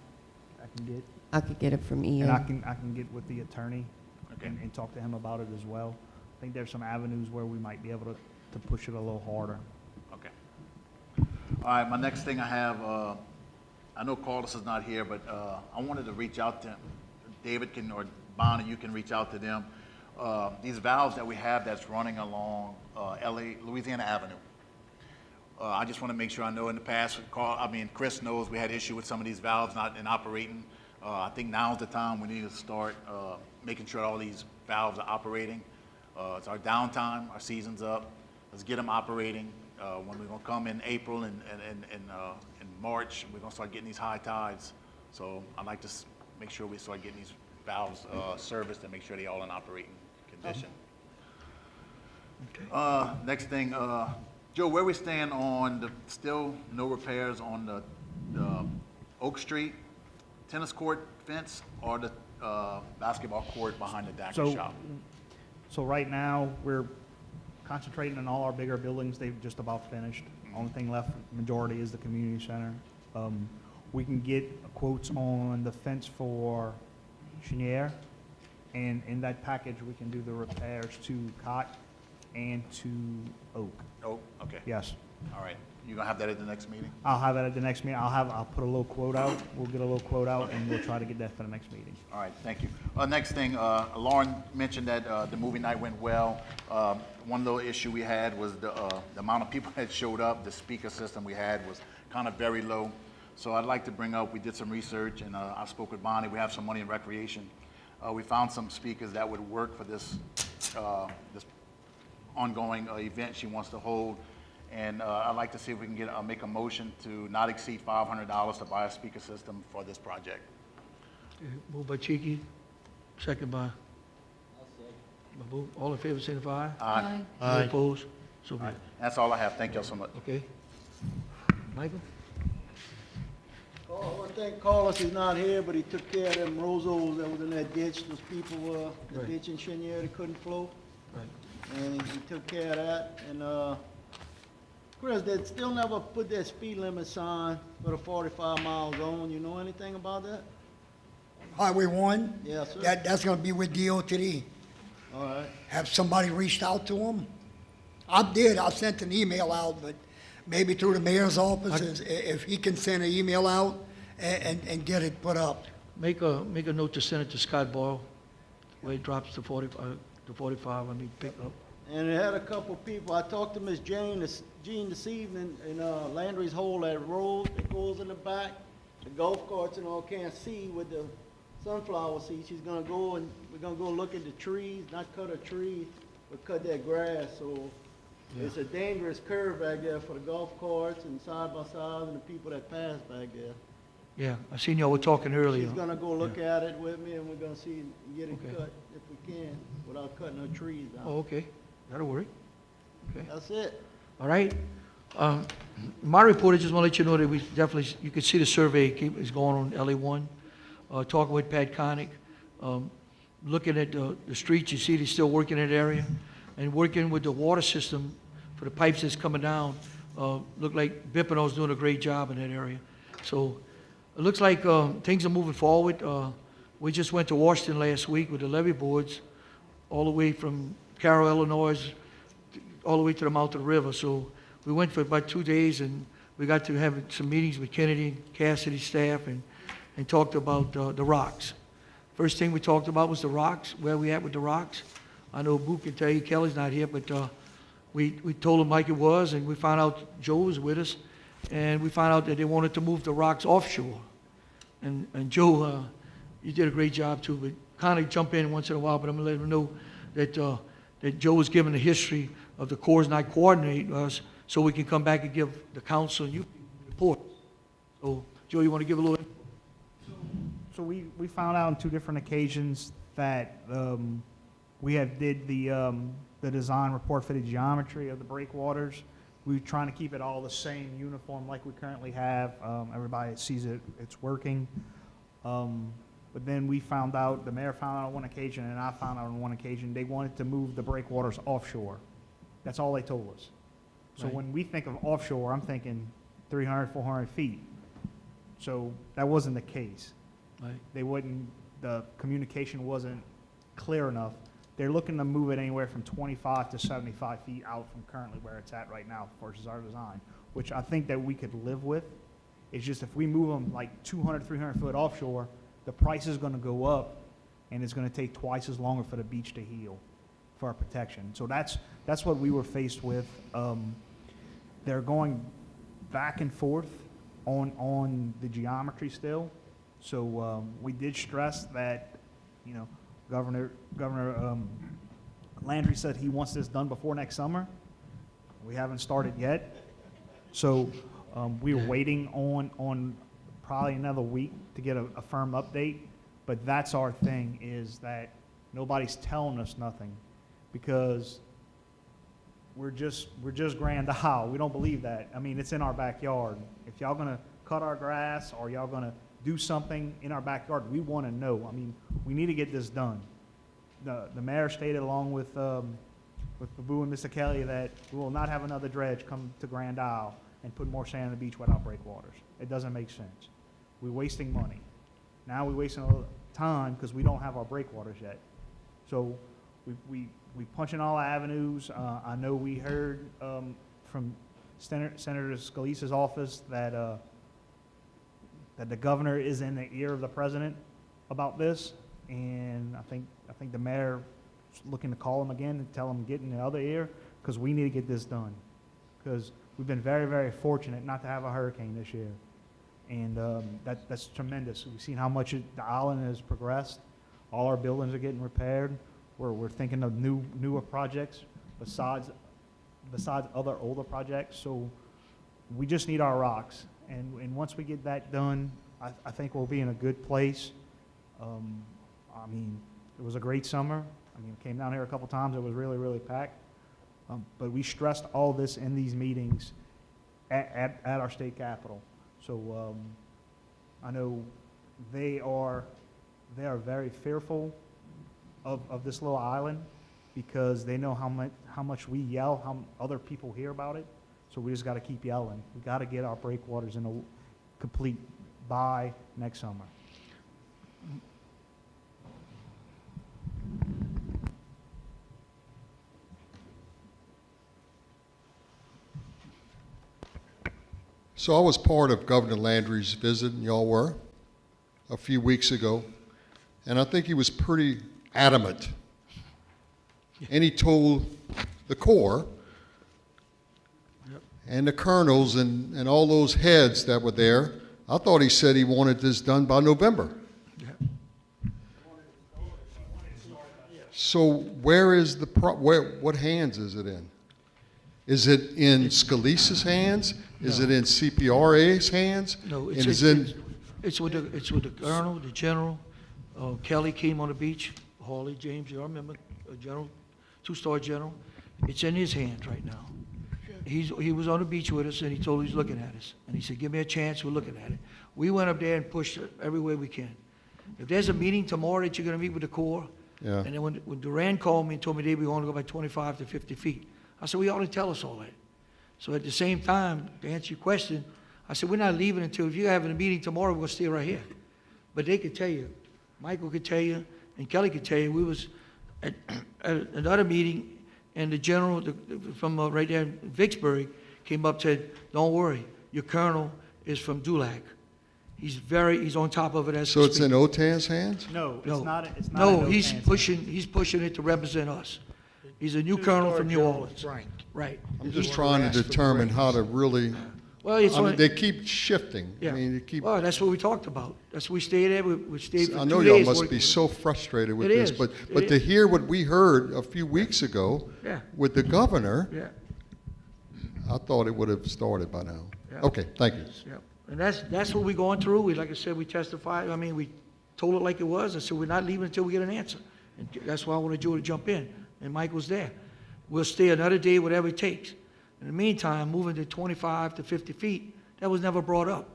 can get. I could get it from And Ian. I can get with the attorney Okay. and talk to him about it as well. I think there's some avenues where we might be able to push it a little harder. Okay. All right, my next thing I have, I know Carlos is not here, but I wanted to reach out to David can, or Bonnie, you can reach out to them. These valves that we have that's running along Louisiana Avenue. I just want to make sure I know in the past, Chris knows we had issue with some of these valves not in operating. I think now's the time we need to start making sure all these valves are operating. It's our downtime, our season's up. Let's get them operating. When we're gonna come in April and March, we're gonna start getting these high tides. So I'd like to make sure we start getting these valves serviced and make sure they all in operating condition. Next thing, Joe, where we stand on the still no repairs on the Oak Street tennis court fence or the basketball court behind the Dacker shop? So right now, we're concentrating on all our bigger buildings. They've just about finished. Only thing left, majority, is the community center. We can get quotes on the fence for Cheniere, and in that package, we can do the repairs to Cott and to Oak. Oh, okay. Yes. All right. You gonna have that at the next meeting? I'll have it at the next meeting. I'll put a little quote out. We'll get a little quote out, and we'll try to get that for the next meeting. All right, thank you. Next thing, Lauren mentioned that the movie night went well. One little issue we had was the amount of people that showed up. The speaker system we had was kind of very low. So I'd like to bring up, we did some research, and I spoke with Bonnie. We have some money in recreation. We found some speakers that would work for this ongoing event she wants to hold. And I'd like to see if we can make a motion to not exceed $500 to buy a speaker system for this project. Moved by Cheeky, second by Mahmood. All in favor, signify aye. Aye. Any opposed? So All be right, it. that's all I have. Thank y'all so much. Okay. Michael? Oh, I think Carlos is not here, but he took care of them rozos that was in that ditch. Those people were, the Right. ditch in Cheniere, they couldn't flow. Right. And he took care of that. And, Chris, they still never put that speed limit sign for the 45-mile zone. You know anything about that? Highway 1? Yes, sir. That's gonna be with DOT. All right. Have somebody reached out to them? I sent an email out, but maybe through the mayor's office, if he can send an email out and get it put up. Make a note to send it to Scott Boyle, where it drops to 45, pick up. And it had a couple people. I talked to Miss Jean this evening in Landry's Hole, that road that goes in the back. The golf carts and all can't see with the sunflower seed. She's gonna go and we're gonna go look at the trees, not cut a tree, but cut that grass. So it's a dangerous curve back there for the golf carts and side by side and the people that pass back there. Yeah, I seen y'all were talking earlier. She's gonna go look at it with me and we're gonna see, get it Okay. cut if we can without cutting no trees down. Oh, okay. That'll work. Okay. That's it. All right. My report, I just want to let you know that we definitely, you can see the survey is going on LA1. Talking with Pat Connick, looking at the streets, you see they're still working in that area, and working with the water system for the pipes that's coming down. Look like Bippino's doing a great job in that area. So it looks like things are moving forward. We just went to Washington last week with the levee boards, all the way from Carroll, Illinois, all the way to the mouth of the river. So we went for about 2 days, and we got to have some meetings with Kennedy and Cassidy's staff and talked about the rocks. First thing we talked about was the rocks, where we at with the rocks. I know Boo can tell you, Kelly's not here, but we told him like it was, and we found out Joe was with us, and we found out that they wanted to move the rocks offshore. And Joe, you did a great job too, but kind of jump in once in a while, but I'm gonna let him know that Joe was given the history of the Corps not coordinating us, so we can come back and give the council and you report. So, Joe, you want to give a little? So we found out on 2 different occasions that we have did the design report for the geometry of the breakwaters. We're trying to keep it all the same uniform like we currently have. Everybody sees it's working. But then we found out, the mayor found out on one occasion, and I found out on one occasion, they wanted to move the breakwaters offshore. That's all they told us. So Right. when we think of offshore, I'm thinking 300, 400 feet. So that wasn't the case. Right. The communication wasn't clear enough. They're looking to move it anywhere from 25 to 75 feet out from currently where it's at right now versus our design, which I think that we could live with. It's just if we move them like 200, 300 foot offshore, the price is going to go up, and it's going to take twice as longer for the beach to heal for our protection. So that's what we were faced with. They're going back and forth on the geometry still. So we did stress that, Governor Landry said he wants this done before next summer. We haven't started yet. So we're waiting on probably another week to get a firm update. But that's our thing, is that nobody's telling us nothing, because we're just Grand Isle. We don't believe that. I mean, it's in our backyard. If y'all gonna cut our grass or y'all gonna do something in our backyard, we want to know. I mean, we need to get this done. The mayor stated, along with Babu and Mr. Kelly, that we will not have another dredge come to Grand Isle and put more sand on the beach without breakwaters. It doesn't make sense. We're wasting money. Now we're wasting a little time because we don't have our breakwaters yet. So we punching all avenues. I know we heard from Senator Scalise's office that the governor is in the ear of the president about this, and I think the mayor is looking to call him again and tell him to get in the other ear, because we need to get this done, because we've been very, very fortunate not to have a hurricane this year, and that's tremendous. We've seen how much the island has progressed. All our buildings are getting repaired. We're thinking of newer projects besides other older projects. So we just need our rocks, and once we get that done, I think we'll be in a good place. I mean, it was a great summer. I mean, came down here a couple times. It was really, really packed. But we stressed all this in these meetings at our state capitol. So I know they are very fearful of this little island, because they know how much we yell, how other people hear about it. So we just got to keep yelling. We got to get our breakwaters in a complete by next summer. So I was part of Governor Landry's visit, and y'all were, a few weeks ago, and I think he was pretty adamant. And he told the Corps and the colonels and all those heads that were there, I thought he said he wanted this done by November. So where is what hands is it in? Is it in Scalise's hands? Is it in CPRA's hands? No, it's with the colonel, the general. Kelly came on the beach. Hawley, James, you all remember, general, two-star general. It's in his hands right now. He was on the beach with us, and he told us he's looking at us. And he said, give me a chance, we're looking at it. We went up there and pushed it every way we can. If there's a meeting tomorrow that you're going to meet with the Corps, Yeah. and then when Duran called me and told me they were going to go by 25 to 50 feet, I said, well, you ought to tell us all that. So at the same time, to answer your question, I said, we're not leaving until, if you're having a meeting tomorrow, we're going to stay right here. But they could tell you, Michael could tell you, and Kelly could tell you, we was at another meeting, and the general from right there in Vicksburg came up and said, don't worry, your colonel is from Dulac. He's on top of it as So we it's speak. in OTAN's hands? No, it's not. It's not. No, in he's OTAN's hands. pushing it to represent us. He's a new colonel from New Orleans. Right. I'm just trying to determine how to really, Well, it's I mean, only- they keep shifting. Yeah. I mean, they keep, Well, that's what we talked about. That's what we stayed there. We stayed for 2 I days. know y'all must working be with so frustrated with It this, is. but It to is. hear what we heard a few weeks ago Yeah. with the governor, Yeah. I thought it would have started by now. Yeah. Okay, thank you. Yeah. And that's what we're going through. Like I said, we testified. I mean, we told it like it was. I said, we're not leaving until we get an answer. And that's why I wanted Joe to jump in. And Mike was there. We'll stay another day, whatever it takes. In the meantime, moving to 25 to 50 feet, that was never brought up.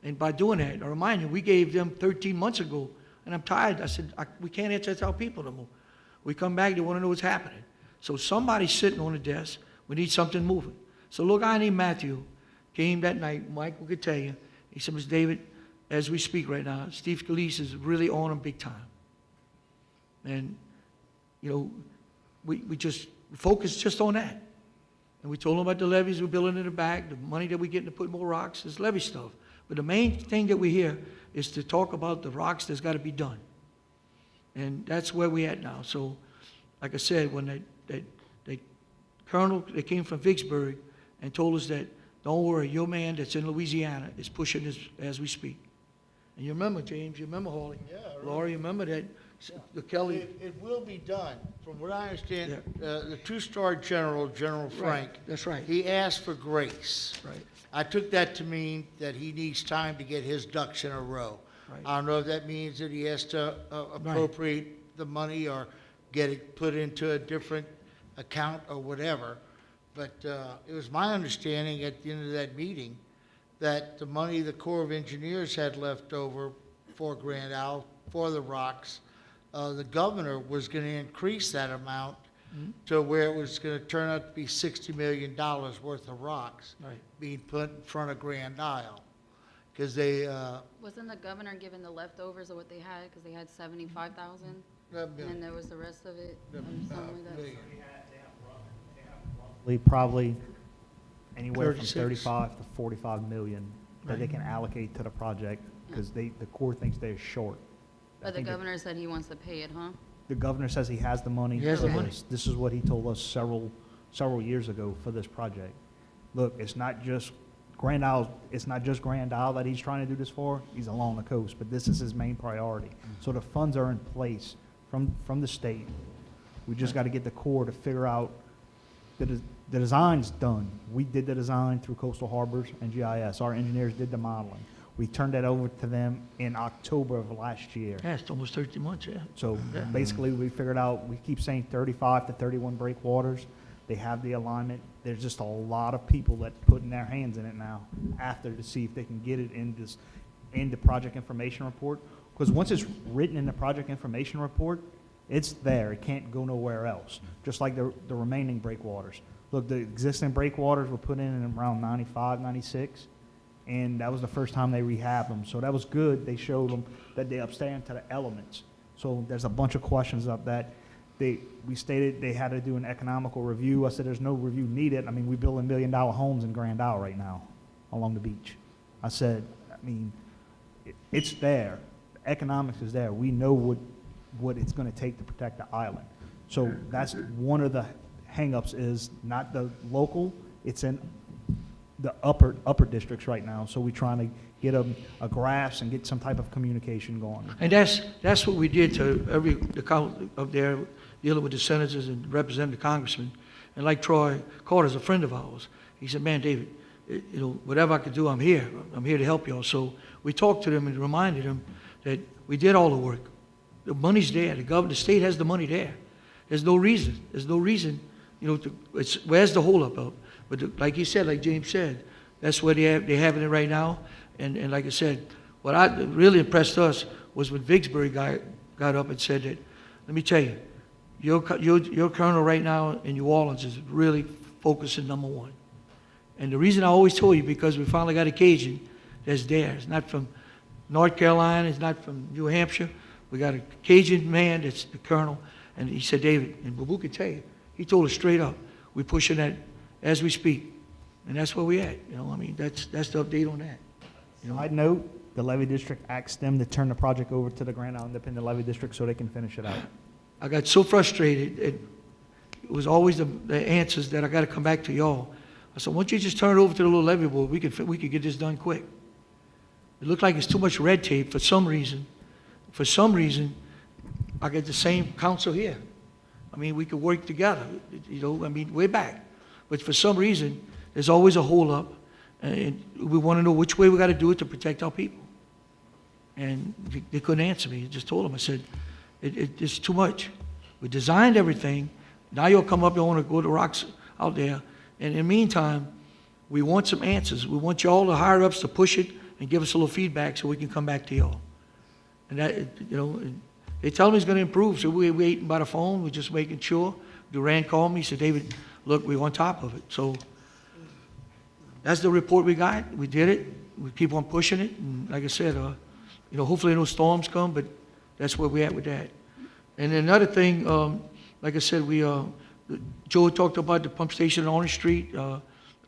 And by doing that, I remind you, we gave them 13 months ago, and I'm tired. I said, we can't answer tell people no more. We come back, they want to know what's happening. So somebody's sitting on the desk. We need something moving. So a little guy named Matthew came that night. Michael could tell you. He said, Mr. David, as we speak right now, Steve Scalise is really on them big time. And, you know, we just focus just on that. And we told them about the levees we're building in the back, the money that we're getting to put more rocks, is levee stuff. But the main thing that we hear is to talk about the rocks that's got to be done. And that's where we're at now. So, like I said, when that colonel that came from Vicksburg and told us that, don't worry, your man that's in Louisiana is pushing this as we speak. And you remember, James, you remember Hawley? Yeah, I remember. Laura, you remember that, the Kelly? It will be done. From what I understand, the two-star general, General Frank. Right, that's right. He asked for grace. Right. I took that to mean that he needs time to get his ducks in a row. Right. I don't know if that means that he has to appropriate the money or get it put into a different account or whatever. But it was my understanding at the end of that meeting that the money the Corps of Engineers had left over for Grand Isle, for the rocks, the governor was going to increase that amount to where it was going to turn out to be $60 million worth of rocks being put in front of Grand Isle. Because they... Wasn't the governor given the leftovers of what they had, because they had 75,000? And then there was the rest of it, or something like that? Probably anywhere from 36. 35 to 45 million that they can allocate to the project, because the Corps thinks they're short. I But the think governor said he wants to pay it, huh? The governor says he has the money. He has the for money. this. This is what he told us several years ago for this project. Look, it's not just Grand Isle that he's trying to do this for. He's along the coast, but this is his main priority. So the funds are in place from the state. We just got to get the Corps to figure out the design's done. We did the design through Coastal Harbors and GIS. Our engineers did the modeling. We turned that over to them in October of last year. Yeah, it's almost 13 months, yeah. So Yeah. basically, we figured out, we keep saying 35 to 31 breakwaters. They have the alignment. There's just a lot of people that putting their hands in it now after to see if they can get it in the project information report. Because once it's written in the project information report, it's there. It can't go nowhere else. Just like the remaining breakwaters. Look, the existing breakwaters were put in around 95, 96. And that was the first time they rehabbed them. So that was good. They showed them that they upstand to the elements. So there's a bunch of questions up that we stated they had to do an economical review. I said there's no review needed. I mean, we build $1 million homes in Grand Isle right now along the beach. I said, I mean, it's there. The economics is there. We know what it's going to take to protect the island. So that's one of the hangups is not the local. It's in the upper districts right now, so we're trying to get a grasp and get some type of communication going. And that's what we did to the count up there, dealing with the senators and representing the congressmen. And like Troy Carter's a friend of ours. He said, man, David, whatever I could do, I'm here. I'm here to help y'all. So we talked to them and reminded them that we did all the work. The money's there. The state has the money there. There's no reason. Where's the holdup of? But like he said, like James said, that's where they're having it right now. And like I said, what really impressed us was when Vicksburg got up and said that, let me tell you, your colonel right now in New Orleans is really focusing #1. And the reason I always told you, because we finally got a Cajun that's there. It's not from North Carolina, it's not from New Hampshire. We got a Cajun man that's the colonel. And he said, David, and Babu can tell you, he told us straight up, we're pushing that as we speak. And that's where we're at. That's the update on that. Side note, the levee district asked them to turn the project over to the Grand Isle Independent Levee District so they can finish it out. I got so frustrated. It was always the answers that I got to come back to y'all. I said, why don't you just turn it over to the little levee board? We could get this done quick. It looked like it's too much red tape for some reason. For some reason, I get the same counsel here. We could work together. We're back. But for some reason, there's always a hold-up, and we want to know which way we got to do it to protect our people. And they couldn't answer me. I just told them, I said, it's too much. We designed everything. Now you'll come up and want to go to rocks out there. And in the meantime, we want some answers. We want y'all, the higher-ups, to push it and give us a little feedback so we can come back to y'all. And they tell me it's going to improve, so we're waiting by the phone. We're just making sure. Durant called me. He said, David, look, we're on top of it. So that's the report we got. We did it. we keep on pushing it, and like I said, hopefully no storms come, but that's where we're at with that. And then another thing, like I said, Joe talked about the pump station on Orange Street.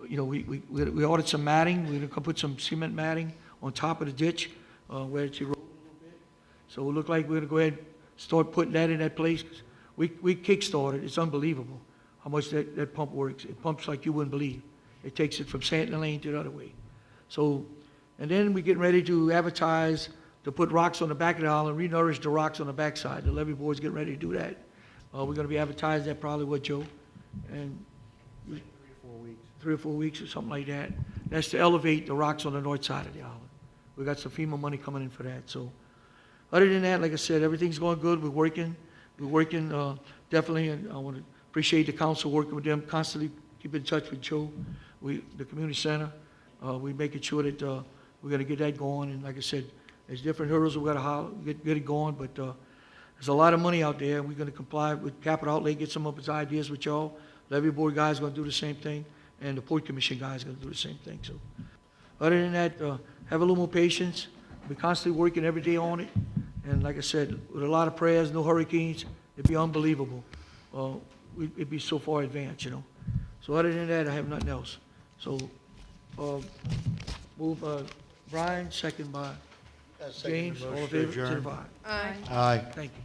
We ordered some matting. We're gonna put some cement matting on top of the ditch, where it's eroded a little bit. So it look like we're gonna go ahead and start putting that in that place. We kick-started. It's unbelievable how much that pump works. It pumps like you wouldn't believe. It takes it from Santon Lane to the other way. So, and then we're getting ready to advertise to put rocks on the back of the island, re-nourish the rocks on the backside. The levee board's getting ready to do that. We're gonna be advertising that probably with Joe, and 3 or 4 weeks or something like that. That's to elevate the rocks on the north side of the island. We got some FEMA money coming in for that. So, other than that, like I said, everything's going good. We're working definitely, and I want to appreciate the council working with them, constantly keep in touch with Joe, the community center. We making sure that we're going to get that going. And like I said, there's different hurdles we got to get it going, but there's a lot of money out there. We're going to comply with capital outlay, get some of his ideas with y'all. Levee board guys going to do the same thing, and the port commission guys going to do the same thing. So, other than that, have a little more patience. We're constantly working every day on it, and like I said, with a lot of prayers, no hurricanes, it'd be unbelievable. It'd be so far advanced, So other than that, I have nothing else. So, move by Brian, second by James. All in favor, signify. Aye. Aye. Thank you.